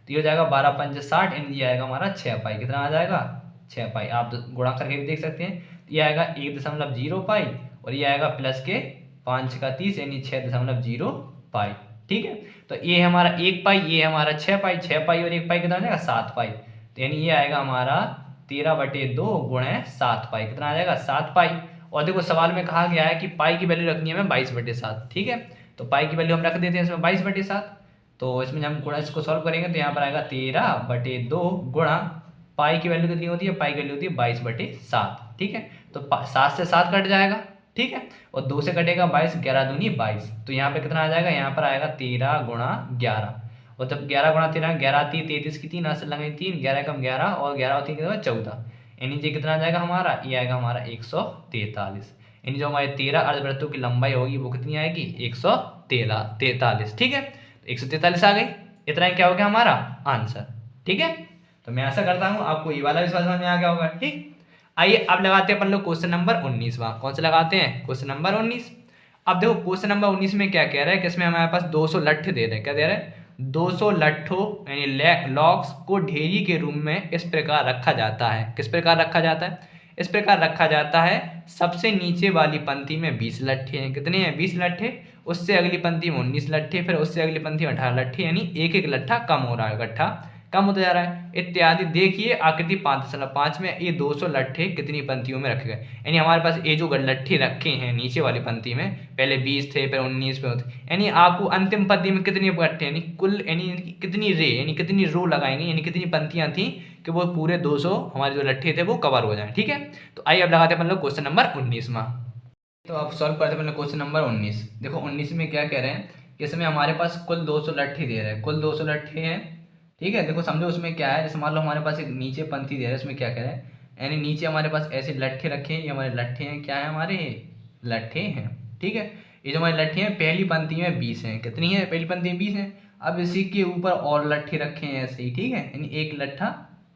तो ये हो जाएगा 12 पंच 60, यानी ये आएगा हमारा 6 पाई। कितना आ जाएगा, 6 पाई। आप गुणा करके भी देख सकते हैं। ये आएगा 1.0 पाई, और ये आएगा प्लस के 5 का 30 यानी 6.0 पाई। ठीक है, तो ये हमारा 1 पाई, ये हमारा 6 पाई, 6 पाई और 1 पाई कितना हो जाएगा 7 पाई। तो यानी ये आएगा हमारा 13/2 गुणे 7 पाई, कितना आ जाएगा 7 पाई। और देखो सवाल में कहा गया है कि पाई की वैल्यू रखनी है हमें 22/7। ठीक है, तो पाई की वैल्यू हम रख देते हैं इसमें 22/7। तो इसमें जब हम गुणा इसको सॉल्व करेंगे तो यहाँ पर आएगा 13/2 गुणा पाई की वैल्यू कितनी होती है, पाई की वैल्यू होती है 22/7। ठीक है, तो 7 से 7 कट जाएगा। ठीक है, और 2 से कटेगा 22, 11 दूनी 22। तो यहाँ पे कितना आ जाएगा, यहाँ पर आएगा 13 गुणा 11। और जब 11 गुणा 13, 11 3 33 की 3 असर लगाई 3, 11 कम 11 और 11 और 3 कितना 14, यानी ये कितना आ जाएगा हमारा, ये आएगा हमारा 143। यानी जो हमारे 13 अर्धवृत्तों की लंबाई होगी वो कितनी आएगी, 143। ठीक है, तो 143 आ गई। इतना ही क्या हो गया हमारा आंसर। ठीक है, तो मैं आशा करता हूँ आपको ये वाला भी समझ में आ गया होगा। ठीक, आइए अब लगाते हैं अपन लोग क्वेश्चन नंबर 19। कौन सा लगाते हैं, क्वेश्चन नंबर 19। अब देखो क्वेश्चन नंबर 19 में क्या कह रहा है कि इसमें हमारे पास 200 लट्ठ दे रहे हैं। क्या दे रहे हैं, 200 लट्ठों यानी लॉक्स को ढेरी के रूप में इस प्रकार रखा जाता है। किस प्रकार रखा जाता है, इस प्रकार रखा जाता है। सबसे नीचे वाली पंक्ति में 20 लट्ठे हैं। कितने हैं, 20 लट्ठे। उससे अगली पंक्ति में 19 लट्ठे, फिर उससे अगली पंक्ति में 18 लट्ठे, यानी एक एक लट्ठा कम हो रहा है, इकट्ठा कम होता जा रहा है इत्यादि। देखिए आकृति 5.5 में ये 200 लट्ठे कितनी पंक्तियों में रखे गए, यानी हमारे पास ये जो लट्ठे रखे हैं नीचे वाली पंक्ति में, पहले 20 थे फिर 19 पे होते, यानी आपको अंतिम पंक्ति में कितने लट्ठे, यानी कुल यानी कितनी रे यानी कितनी रो लगाएंगे, यानी कितनी पंक्तियां थी कि वो पूरे 200 हमारे जो लट्ठे थे वो कवर हो जाए। ठीक है, तो आइए अब लगाते हैं मतलब क्वेश्चन नंबर 19 में। तो अब सॉल्व करते हैं क्वेश्चन नंबर 19। देखो 19 में क्या कह रहे हैं कि इसमें हमारे पास कुल 200 लट्ठे दे रहे हैं, कुल 200 लट्ठे हैं। ठीक है, देखो समझो उसमें क्या है, जैसे मान लो हमारे पास एक नीचे पंक्ति दे रहा है, इसमें क्या कह रहे हैं, यानी नीचे हमारे पास ऐसे लट्ठे रखे हैं, ये हमारे लट्ठे हैं, क्या है हमारे लट्ठे हैं। ठीक है, ये जो हमारे लट्ठे हैं पहली पंक्ति में 20 हैं, कितनी है पहली पंक्ति में 20 है। अब इसी के ऊपर और लट्ठे रखे हैं ऐसे ही, ठीक है, यानी एक लट्ठा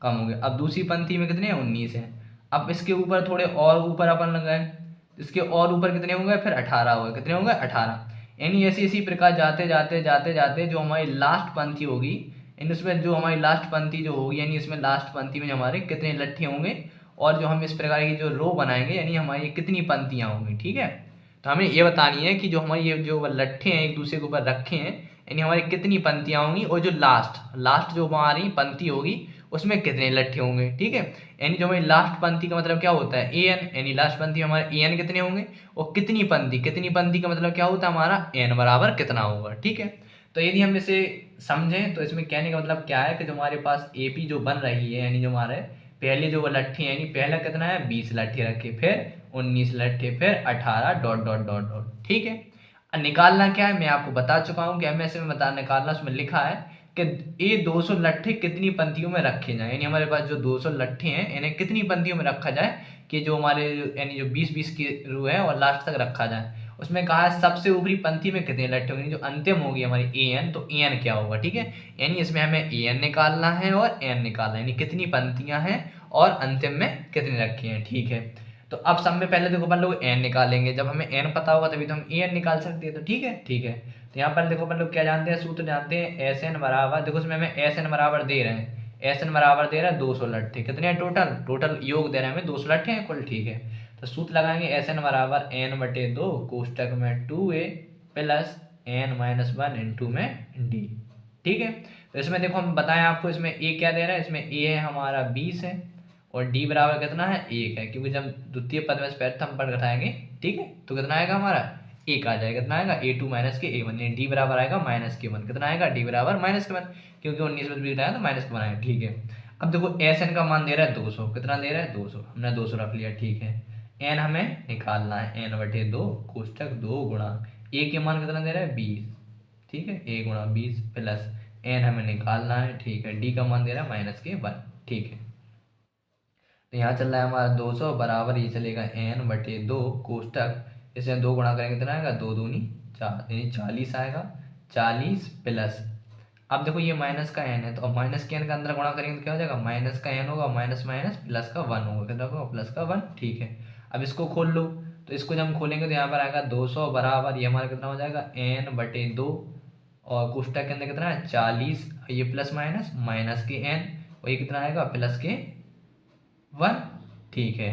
कम हो गया। अब दूसरी पंक्ति में कितने हैं 19 है। अब इसके ऊपर थोड़े और ऊपर अपन लगाए, इसके और ऊपर कितने हो गए, फिर 18 हो गए, कितने हो गए 18। यानी ऐसी इसी प्रकार जाते जाते जाते जाते जो हमारी लास्ट पंक्ति होगी, इन उसमें जो हमारी लास्ट पंक्ति जो होगी, यानी इसमें लास्ट पंक्ति में हमारे कितने लट्ठे होंगे, और जो हम इस प्रकार की जो रो बनाएंगे यानी हमारी कितनी पंक्तियां होंगी। ठीक है, तो हमें ये बतानी है कि जो हमारी ये जो लट्ठे हैं एक दूसरे के ऊपर रखे हैं, यानी हमारी कितनी पंक्तियां होंगी, और जो लास्ट जो हमारी पंक्ति होगी उसमें कितने लट्ठे होंगे। ठीक है, यानी जो हमारी लास्ट पंक्ति का मतलब क्या होता है एन, यानी लास्ट पंक्ति में हमारे एन कितने होंगे, और कितनी पंक्ति का मतलब क्या होता है हमारा एन बराबर कितना होगा। ठीक है, तो यदि हम इसे समझें तो इसमें कहने का मतलब क्या है कि जो हमारे पास एपी जो बन रही है, यानी जो हमारे पहले जो वो लट्ठे हैं, यानी पहला कितना है 20 लट्ठे रखे, फिर 19 लट्ठे, फिर 18 डॉट डॉट डॉट डॉट। ठीक है, निकालना क्या है मैं आपको बता चुका हूँ कि एमएसए में बता निकालना, उसमें लिखा है कि ये 200 लट्ठे कितनी पंक्तियों में रखे जाए, यानी हमारे पास जो 200 लट्ठे हैं इन्हें कितनी पंक्तियों में रखा जाए कि जो हमारे यानी जो 20-20 की रो है और लास्ट तक रखा जाए। उसमें कहा है सबसे ऊपरी पंक्ति में कितने लट्ठे होंगे, जो अंतिम होगी हमारी ए एन, तो ए एन क्या होगा। ठीक है, यानी इसमें हमें ए एन निकालना है और एन निकालना है, यानी कितनी पंक्तियां हैं और अंतिम में कितने रखे हैं। ठीक है, तो अब सब में पहले देखो अपन लोग एन निकालेंगे, जब हमें एन पता होगा तभी तो हम ए एन निकाल सकते हैं। तो ठीक है, तो यहाँ पर देखो अपन लोग क्या जानते हैं, सूत्र जानते हैं एस एन बराबर, देखो इसमें हमें एस एन बराबर दे रहे हैं, एस एन बराबर दे रहा है 200 लट्ठे, कितने हैं टोटल योग दे रहे हैं हमें 200 लट्ठे हैं कुल। ठीक है, तो सूत्र लगाएंगे एस एन बराबर एन बटे 2 कोष्टक में 2a plus N minus 1 into में डी। ठीक है, तो इसमें देखो हम बताएं आपको, इसमें ए क्या दे रहा है, इसमें ए है हमारा 20 है और डी बराबर कितना है 1 है, क्योंकि जब द्वितीय पद में प्रथम पद घटाएंगे, ठीक है, तो कितना आएगा हमारा 1 आ जाएगा, कितना आएगा a2 माइनस के a1, यानी डी बराबर आएगा माइनस के 1, कितना आएगा डी बराबर माइनस के 1, क्योंकि 19 में घटाया तो माइनस के 1 आएगा। ठीक है, अब देखो एस एन का मान दे रहा है 200, कितना दे रहा है 200, हमने 200 रख लिया। ठीक है, एन हमें निकालना है, एन बटे 2 कोष्टक 2 गुणा ए के मान कितना दे रहा है 20। ठीक है, ए गुणा 20 प्लस एन हमें निकालना है। ठीक है, डी का मान दे रहा है माइनस के 1। ठीक है, तो यहाँ चल रहा है हमारा 200 बराबर ये चलेगा एन बटे 2 कोष्टक, इसमें 2 गुणा करेंगे कितना आएगा 2 दूनी 4, यानी 40 आएगा, 40 प्लस, अब देखो ये माइनस का एन है, तो अब माइनस के एन का अंदर गुणा करेंगे तो क्या हो जाएगा माइनस का एन होगा, माइनस माइनस प्लस का 1 होगा, कितना होगा प्लस का 1। ठीक है, अब इसको खोल लो, तो इसको जब हम खोलेंगे तो यहाँ पर आएगा 200 बराबर ये हमारा कितना हो जाएगा एन बटे 2 और कोष्टक के अंदर कितना है 40, ये प्लस माइनस माइनस के एन और ये कितना आएगा प्लस के 1। ठीक है,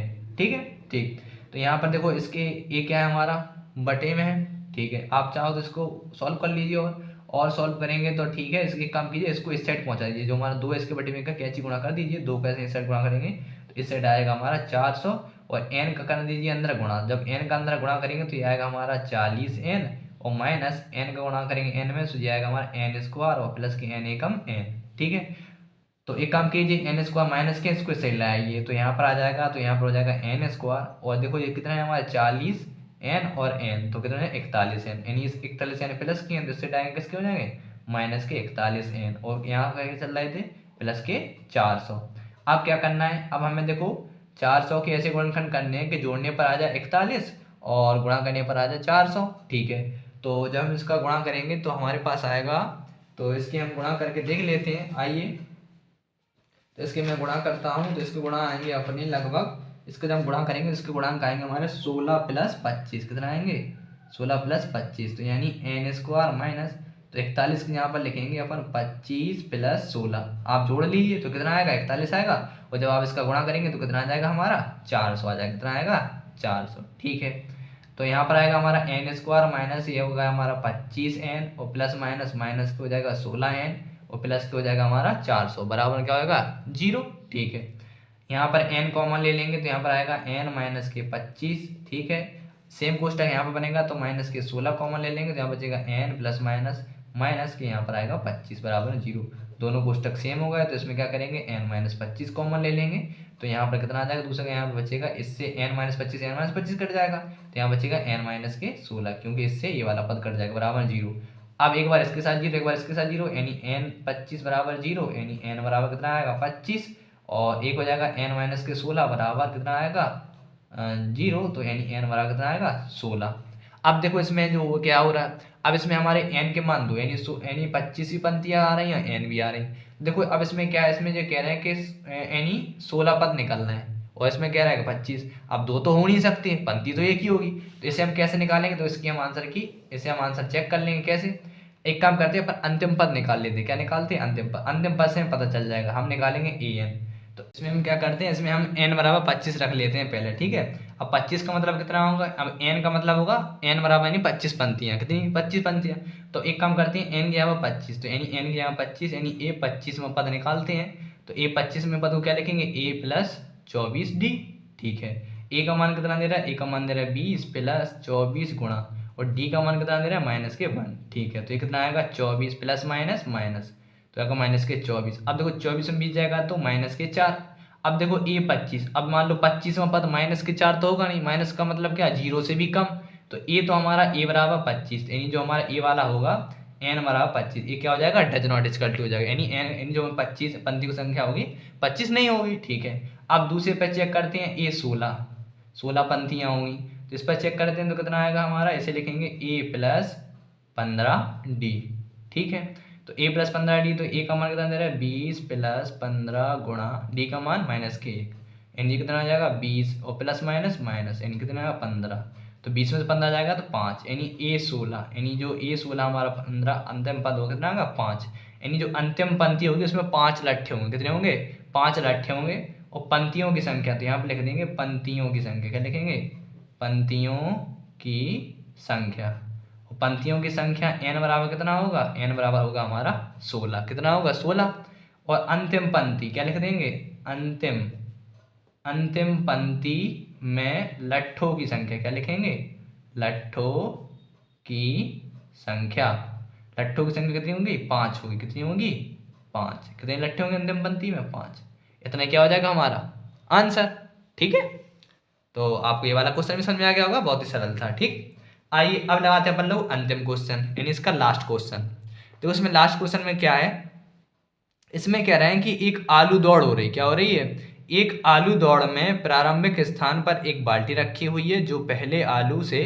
ठीक, तो यहाँ पर देखो इसके ये क्या है हमारा बटे में है। ठीक है, आप चाहो तो इसको सॉल्व कर लीजिए और सॉल्व करेंगे तो ठीक है, इसके काम कीजिए, इसको इस साइड पहुंचा दीजिए, जो हमारा 2 इसके बटे में का कैची गुणा कर दीजिए, 2 कैसे इस साइड गुणा करेंगे तो इस साइड आएगा हमारा 400 और एन का कर दीजिए अंदर गुणा, जब एन का अंदर गुणा करेंगे तो ये आएगा हमारा 40 एन और माइनस एन का गुणा करेंगे एन में तो ये आएगा हमारा एन स्क्वायर और प्लस के एन एकम एन। ठीक है, तो एक काम कीजिए एन स्क्वायर माइनस के इसको साइड लाइए, तो यहाँ पर आ जाएगा, तो यहाँ पर हो जाएगा एन स्क्वायर और देखो ये कितना है हमारा 40 एन और एन, तो कितना है 41 एन, यानी इस 41 एन प्लस के एन इससे डायरेक्ट किसके हो जाएंगे माइनस के 41 एन, और यहाँ कैसे चल रहे थे प्लस के 400। अब क्या करना है, अब हमें देखो 400 के ऐसे गुणनखंड करने हैं कि जोड़ने पर आ जाए 41 और गुणा करने पर आ जाए 400। ठीक है, तो जब हम इसका गुणा करेंगे तो हमारे पास आएगा, तो इसके हम गुणा करके देख लेते हैं, आइए, तो इसके मैं गुणा करता हूँ, तो इसके गुणा आएंगे अपने लगभग, इसके जब हम गुणा करेंगे इसके गुणांक आएंगे हमारे 16 प्लस 25, कितना आएंगे 16 प्लस 25, तो यानी एन स्क्वायर माइनस, तो 41 के यहाँ पर लिखेंगे अपन 25 प्लस 16, आप जोड़ लीजिए तो कितना आएगा 41 आएगा, और जब आप इसका गुणा करेंगे तो कितना आ जाएगा हमारा 400 आ जाएगा, कितना आएगा 400। ठीक है, तो यहाँ पर आएगा हमारा एन स्क्वायर माइनस ये होगा हमारा 25n और प्लस माइनस माइनस के हो जाएगा 16n और प्लस के हो जाएगा हमारा 400 बराबर क्या होगा 0। ठीक है, यहाँ पर n कॉमन ले लेंगे तो यहाँ पर आएगा n माइनस के 25। ठीक है, सेम कोष्टक यहाँ पर बनेगा तो माइनस के 16 कॉमन ले लेंगे तो यहाँ बचेगा n प्लस माइनस माइनस के यहाँ पर आएगा 25 बराबर 0। दोनों कोष्टक सेम हो गए तो इसमें क्या करेंगे n माइनस 25 कॉमन ले लेंगे तो यहाँ पर कितना आ जाएगा दूसरा यहाँ पर बचेगा, इससे n माइनस 25 कट जाएगा तो यहाँ बचेगा n माइनस के 16 क्योंकि इससे ये वाला पद कट जाएगा बराबर 0। अब एक बार इसके साथ 0 एक बार इसके साथ 0 यानी n 25 बराबर 0 यानी n बराबर कितना आएगा 25 और एक हो जाएगा n माइनस के 16 बराबर कितना आएगा 0 तो यानी n बराबर कितना आएगा 16। अब देखो इसमें जो क्या हो रहा है, अब इसमें हमारे n के मान दो यानी 25 ही पंक्तियाँ आ रही हैं n भी आ रही हैं। देखो अब इसमें क्या है, इसमें जो कह रहे हैं कि 16 पद निकलना है और इसमें कह रहा है कि 25। अब दो तो हो नहीं सकते, पंक्ति तो एक ही होगी तो इसे हम कैसे निकालेंगे, तो इसकी हम आंसर की इसे हम आंसर चेक कर लेंगे कैसे। एक काम करते हैं पर अंतिम पद निकाल लेते हैं, क्या निकालते हैं अंतिम पद से हमें पता चल जाएगा, हम निकालेंगे an। तो इसमें हम क्या करते हैं, इसमें हम n बराबर 25 रख लेते हैं पहले। ठीक है, अब 25 का मतलब कितना होगा, अब n का मतलब होगा n बराबर यानी 25 पंक्तियाँ, कितनी 25 पंक्तियाँ। तो एक काम करते हैं n की जगह 25 तो यानी n की जगह 25 यानी a 25 में पद निकालते हैं तो a 25 में पद को क्या लिखेंगे a प्लस 24d। ठीक है, a का मान कितना दे रहा है, a का मान दे रहा है 20 प्लस 24 गुणा और d का मान कितना दे रहा है माइनस के 1। ठीक है, तो ये कितना आएगा 24 प्लस माइनस माइनस तो आएगा माइनस के 24। अब देखो 24 में 20 जाएगा तो माइनस के 4। अब देखो a 25, अब मान लो 25वां पद माइनस के 4 तो होगा नहीं, माइनस का मतलब क्या 0 से भी कम तो a तो हमारा a बराबर 25 यानी जो हमारा a वाला होगा n बराबर 25 ये क्या हो जाएगा डज नॉट इक्वल टू हो जाएगा यानी n यानी जो 25 पंक्ति की संख्या होगी 25 नहीं होगी। ठीक है, अब दूसरे पे चेक करते हैं a 16 पंक्तियाँ होंगी तो इस पर चेक करते हैं तो कितना आएगा हमारा, इसे लिखेंगे a प्लस 15d। ठीक है, तो a प्लस 15d तो a का मान कितना दे रहा है 20 प्लस 15 गुणा d का मान माइनस के 1 यानी कितना आ जाएगा 20 और प्लस माइनस माइनस यानी कितना आएगा 15 तो 20 में से 15 जाएगा तो 5 यानी a 16 यानी जो a 16 हमारा 15 अंतिम पद होगा कितना आएगा 5 यानी जो अंतिम पंक्ति होगी उसमें 5 लट्ठे होंगे, कितने होंगे 5 लट्ठे होंगे और पंक्तियों की संख्या तो यहाँ पे लिख देंगे पंक्तियों की संख्या, क्या लिखेंगे पंक्तियों की संख्या। पंक्तियों की संख्या n बराबर कितना होगा, n बराबर होगा हमारा 16, कितना होगा 16 और अंतिम पंक्ति क्या लिख देंगे अंतिम पंक्ति में लट्ठों की संख्या क्या लिखेंगे लट्ठों की संख्या। लट्ठों की संख्या कितनी होगी 5 होगी, कितनी होगी 5, कितने लट्ठे होंगे अंतिम पंक्ति में 5, इतना क्या हो जाएगा हमारा आंसर। ठीक है, तो आपको ये वाला क्वेश्चन भी समझ में आ गया होगा, बहुत ही सरल था। ठीक, आइए अब लगाते हैं अपन लोग अंतिम क्वेश्चन यानी इसका लास्ट क्वेश्चन। तो इसमें लास्ट क्वेश्चन में क्या है, इसमें कह रहे हैं कि एक आलू दौड़ हो रही, क्या हो रही है एक आलू दौड़ में प्रारंभिक स्थान पर एक बाल्टी रखी हुई है जो पहले आलू से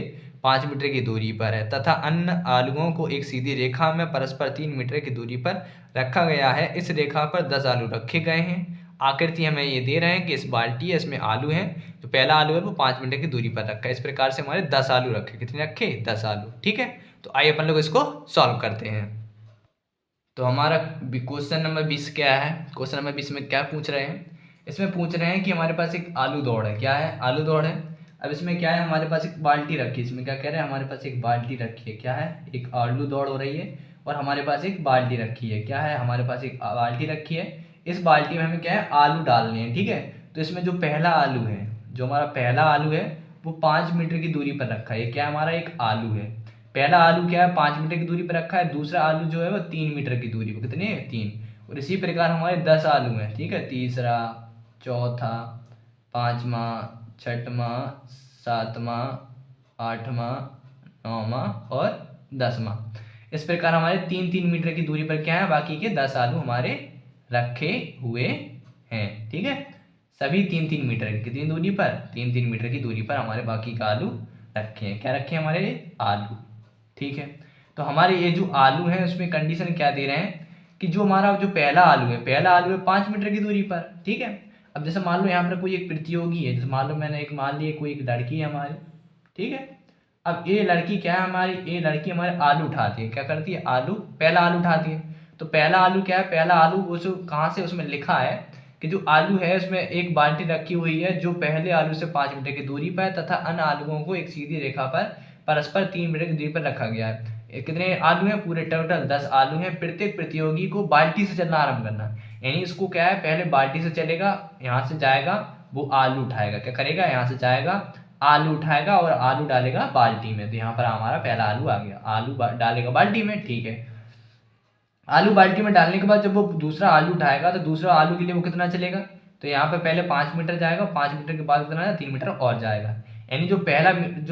5 मीटर की दूरी पर है तथा अन्य आलुओं को एक सीधी रेखा में परस्पर 3 मीटर की दूरी पर रखा गया है। इस रेखा पर 10 आलू रखे गए हैं। आकृति हमें ये दे रहे हैं कि इस बाल्टी है इसमें आलू हैं, जो पहला आलू है वो 5 मीटर की दूरी पर रखा है। इस प्रकार से हमारे 10 आलू रखे, कितने रखे 10 आलू। ठीक है, तो आइए अपन लोग इसको सॉल्व करते हैं। तो हमारा क्वेश्चन नंबर 20 क्या है, क्वेश्चन नंबर 20 में क्या पूछ रहे हैं, इसमें पूछ रहे हैं कि हमारे पास एक आलू दौड़ है, क्या है आलू दौड़ है। अब इसमें क्या है हमारे पास एक बाल्टी रखी है, इसमें क्या कह रहे हैं हमारे पास एक बाल्टी रखी है, क्या है एक आलू दौड़ हो रही है और हमारे पास एक बाल्टी रखी है, क्या है हमारे पास एक बाल्टी रखी है। इस बाल्टी में हमें क्या है आलू डालने हैं। ठीक है, तो इसमें जो पहला आलू है, जो हमारा पहला आलू है वो 5 मीटर की दूरी पर रखा है, ये क्या हमारा एक आलू है। पहला आलू क्या है 5 मीटर की दूरी पर रखा है, दूसरा आलू जो है वो 3 मीटर की दूरी पर, कितने 3। और इसी प्रकार हमारे 10 आलू हैं। ठीक है, तीसरा, चौथा, पाँचवा, छठवां, सातवां, आठवां, नौवां और 10वां। इस प्रकार हमारे 3-3 मीटर की दूरी पर क्या है बाकी के 10 आलू हमारे रखे हुए हैं। ठीक है, सभी 3-3 मीटर की कितनी दूरी पर 3-3 मीटर की दूरी पर हमारे बाकी का आलू रखे हैं, क्या रखे हैं हमारे आलू। ठीक है, तो हमारे ये जो आलू हैं उसमें कंडीशन क्या दे रहे हैं कि जो हमारा जो पहला आलू है 5 मीटर की दूरी पर। ठीक है, अब जैसे मान लो यहाँ पर कोई एक प्रतियोगी है, जैसे मान लो मैंने मान ली कोई एक लड़की है हमारी। ठीक है, अब ये लड़की क्या है हमारी, ये लड़की हमारे आलू उठाती है, क्या करती है आलू, पहला आलू उठाती है। तो पहला आलू क्या है, पहला आलू उस कहाँ से उसमें लिखा है कि जो आलू है उसमें एक बाल्टी रखी हुई है जो पहले आलू से 5 मीटर की दूरी पर तथा अन्य आलुओं को एक सीधी रेखा पर परस्पर 3 मीटर की दूरी पर रखा गया है। कितने आलू हैं? पूरे टोटल 10 आलू हैं। प्रत्येक प्रतियोगी को बाल्टी से चलना आरंभ करना, यानी इसको क्या है, पहले बाल्टी से चलेगा, यहाँ से जाएगा, वो आलू उठाएगा, क्या करेगा, यहाँ से जाएगा, आलू उठाएगा और आलू डालेगा बाल्टी में। तो यहाँ पर हमारा पहला आलू आ गया, आलू डालेगा बाल्टी में, ठीक है। आलू बाल्टी में डालने के बाद जब वो दूसरा आलू उठाएगा तो दूसरा आलू के लिए वो कितना चलेगा, तो यहाँ पे पहले 5 मीटर जाएगा, 5 मीटर के बाद कितना है, 3 मीटर और जाएगा। यानी जो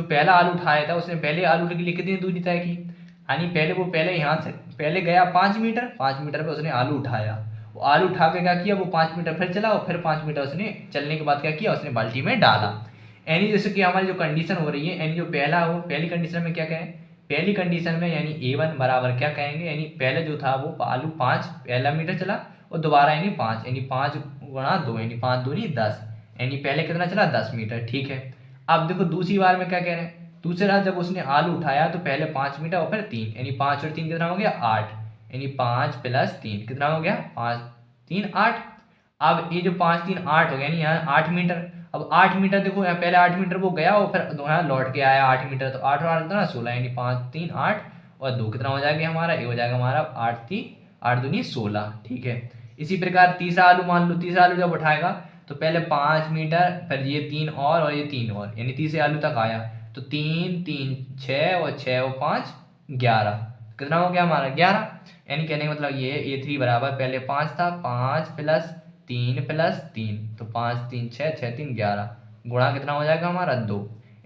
पहला आलू उठाया था उसने पहले आलू के लिए कितनी दूरी तय की, यानी पहले यहाँ से पहले गया 5 मीटर, 5 मीटर पे उसने आलू उठाया, वो आलू उठा के क्या किया, वो 5 मीटर फिर चला और फिर 5 मीटर उसने चलने के बाद क्या किया, उसने बाल्टी में डाला। यानी जैसे कि हमारी जो कंडीशन हो रही है, यानी जो पहला हो, पहली कंडीशन में क्या कहें, पहली कंडीशन में यानी A1 बराबर क्या कहेंगे, यानी पहले जो था वो आलू 5 पहला मीटर चला और दोबारा यानी 5, यानी 5 गुणा 2 यानी 5 दूनी 10, यानी पहले कितना चला, 10 मीटर, ठीक है। अब देखो दूसरी बार में क्या कह रहे हैं, दूसरा जब उसने आलू उठाया तो पहले 5 मीटर और फिर 3, यानी 5 और 3 कितना हो गया, 8, यानी 5 + 3 कितना हो गया, 5 3 8। अब ये जो 5 3 8 हो गया, यानी यहाँ 8 मीटर। अब 8 मीटर देखो, यहाँ पहले 8 मीटर वो गया और फिर यहाँ लौट के आया 8 मीटर, तो 8 और 8 कितना, 16, यानी 5 3 8 और 2 कितना हो जाएगा हमारा, ये हो जाएगा हमारा 8 दूनी 16, ठीक है। इसी प्रकार तीसरा आलू मान लो, तीसरा आलू जब उठाएगा तो पहले 5 मीटर, फिर ये 3 और ये 3 और, यानी तीसरे आलू तक आया, तो 3 3 6 और 6 और 5 11, कितना हो गया हमारा 11। यानी कहने का मतलब ये A3 बराबर पहले 5 था, 5 + 3 + 3, तो 5 3 6 6 3 11 गुणा कितना हो जाएगा हमारा 2,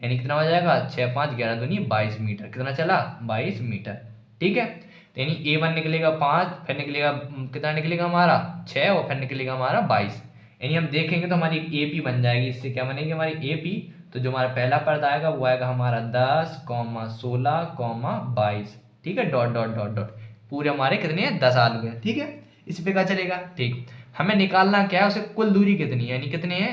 यानी कितना हो जाएगा 6 5 11 दूनी 22 मीटर, कितना चला 22 मीटर, ठीक है। तो यानी A1 निकलेगा 5, फिर निकलेगा कितना निकलेगा हमारा 6 और फिर निकलेगा हमारा 22, यानी हम देखेंगे तो हमारी AP बन जाएगी। इससे क्या बनेगी हमारी AP, तो जो हमारा पहला पद आएगा वो आएगा हमारा 10, 16, 22, ठीक है, डॉट डॉट डॉट डॉट, पूरे हमारे कितने हैं 10 आलू हैं, ठीक है। इसी पे क्या चलेगा, ठीक। हमें निकालना क्या है, उसे कुल दूरी कितनी है, यानी कितने हैं,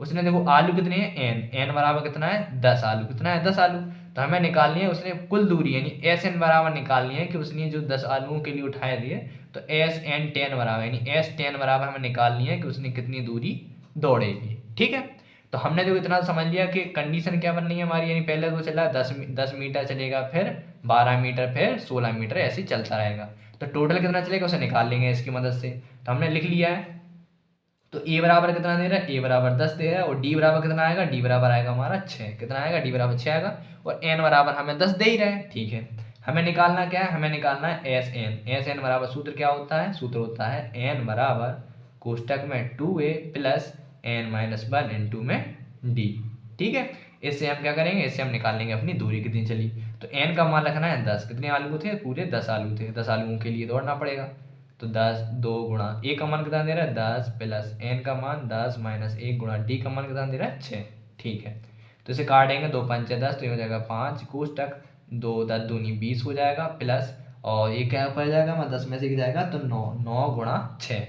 उसने देखो आलू कितने हैं, n बराबर कितना है 10 आलू, कितना है 10 आलू, तो हमें निकालनी है उसने कुल दूरी, यानी SN बराबर निकालनी है कि उसने जो 10 आलुओं के लिए उठाए दिए, तो SN 10 बराबर, यानी S10 बराबर हमें निकालनी है कि उसने कितनी दूरी दौड़ेगी, ठीक है। तो हमने जो इतना समझ लिया कि कंडीशन क्या बन रही है हमारी, यानी पहले वो चला 10 मीटर चलेगा, फिर 12 मीटर, फिर 16 मीटर, ऐसे ही चलता रहेगा, तो टोटल कितना चलेगा उसे निकाल लेंगे इसकी मदद से। तो हमने लिख लिया है, तो A बराबर कितना दे रहा है, A बराबर 10 दे रहा है, और D बराबर कितना आएगा, D बराबर आएगा हमारा 6, कितना आएगा, D बराबर 6 आएगा, और N बराबर हमें 10 दे ही रहा है, ठीक है। हमें निकालना क्या है, हमें निकालना है SN बराबर, सूत्र क्या होता है, सूत्र होता है N बराबर कोष्टक में 2A + N - 1 इंटू में D, ठीक है। इससे हम क्या करेंगे, इससे हम निकाल लेंगे अपनी दूरी कितनी चली। तो N का मान रखना है 10, कितने आलू थे, पूरे 10 आलू थे, 10 आलुओं के लिए दौड़ना पड़ेगा, तो 10 2 गुणा A का मान कितना दे रहा है 10 + N का मान 10 - 1 गुणा D का मान कितना दे रहा है 6, ठीक है। तो इसे काटेंगे, 2 5 10, तो ये हो जाएगा 5 कोष्टक 2 10 दूनी 20 हो जाएगा, प्लस और ये क्या पड़ जाएगा, 10 में से जाएगा तो 9 गुणा 6,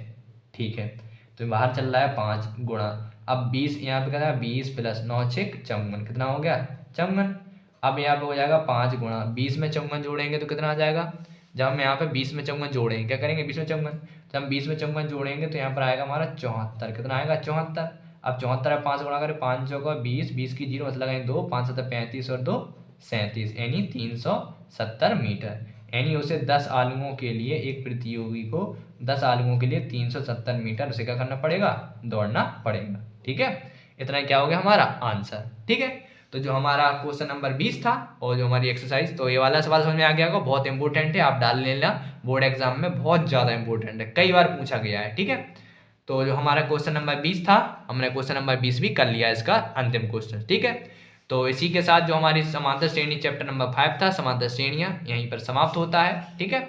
ठीक है। तो बाहर चल रहा है 5 गुणा, अब 20 यहाँ पे क्या है 20 + 9 6 54, कितना हो गया 54। अब यहाँ पे हो जाएगा 5 गुणा 20 में 54 जोड़ेंगे तो कितना आ जाएगा, जब हम यहाँ पे 20 में 54 जोड़ेंगे, क्या करेंगे 20 में 54, जब हम 20 में 54 जोड़ेंगे तो यहाँ पर आएगा हमारा 74, कितना आएगा 74। अब 74 है 5 गुणा करें, 5 चौका 20, 20 की 0 मतलब लगाएंगे 2, 5 7 35 और 2 37, यानी 370 मीटर। यानी उसे 10 आलुओं के लिए, एक प्रतियोगी को 10 आलुओं के लिए 370 मीटर उसे क्या करना पड़ेगा, दौड़ना पड़ेगा, ठीक है। इतना क्या हो गया हमारा आंसर, ठीक है। तो जो हमारा क्वेश्चन नंबर 20 था और जो हमारी एक्सरसाइज, तो ये वाला सवाल समझ में आ गया होगा, बहुत इंपॉर्टेंट है, आप डाल लेना बोर्ड एग्जाम में, बहुत ज़्यादा इंपॉर्टेंट है, कई बार पूछा गया है, ठीक है। तो जो हमारा क्वेश्चन नंबर 20 था, हमने क्वेश्चन नंबर 20 भी कर लिया, इसका अंतिम क्वेश्चन, ठीक है। तो इसी के साथ जो हमारी समांतर श्रेणी चैप्टर नंबर 5 था, समांतर श्रेणियाँ, यहीं पर समाप्त होता है, ठीक है।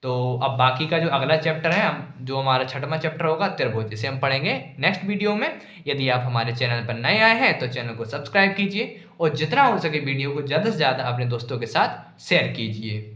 तो अब बाकी का जो अगला चैप्टर है, हम जो हमारा 6वां चैप्टर होगा त्रिभुज, इसे हम पढ़ेंगे नेक्स्ट वीडियो में। यदि आप हमारे चैनल पर नए आए हैं तो चैनल को सब्सक्राइब कीजिए और जितना हो सके वीडियो को ज़्यादा से ज़्यादा अपने दोस्तों के साथ शेयर कीजिए।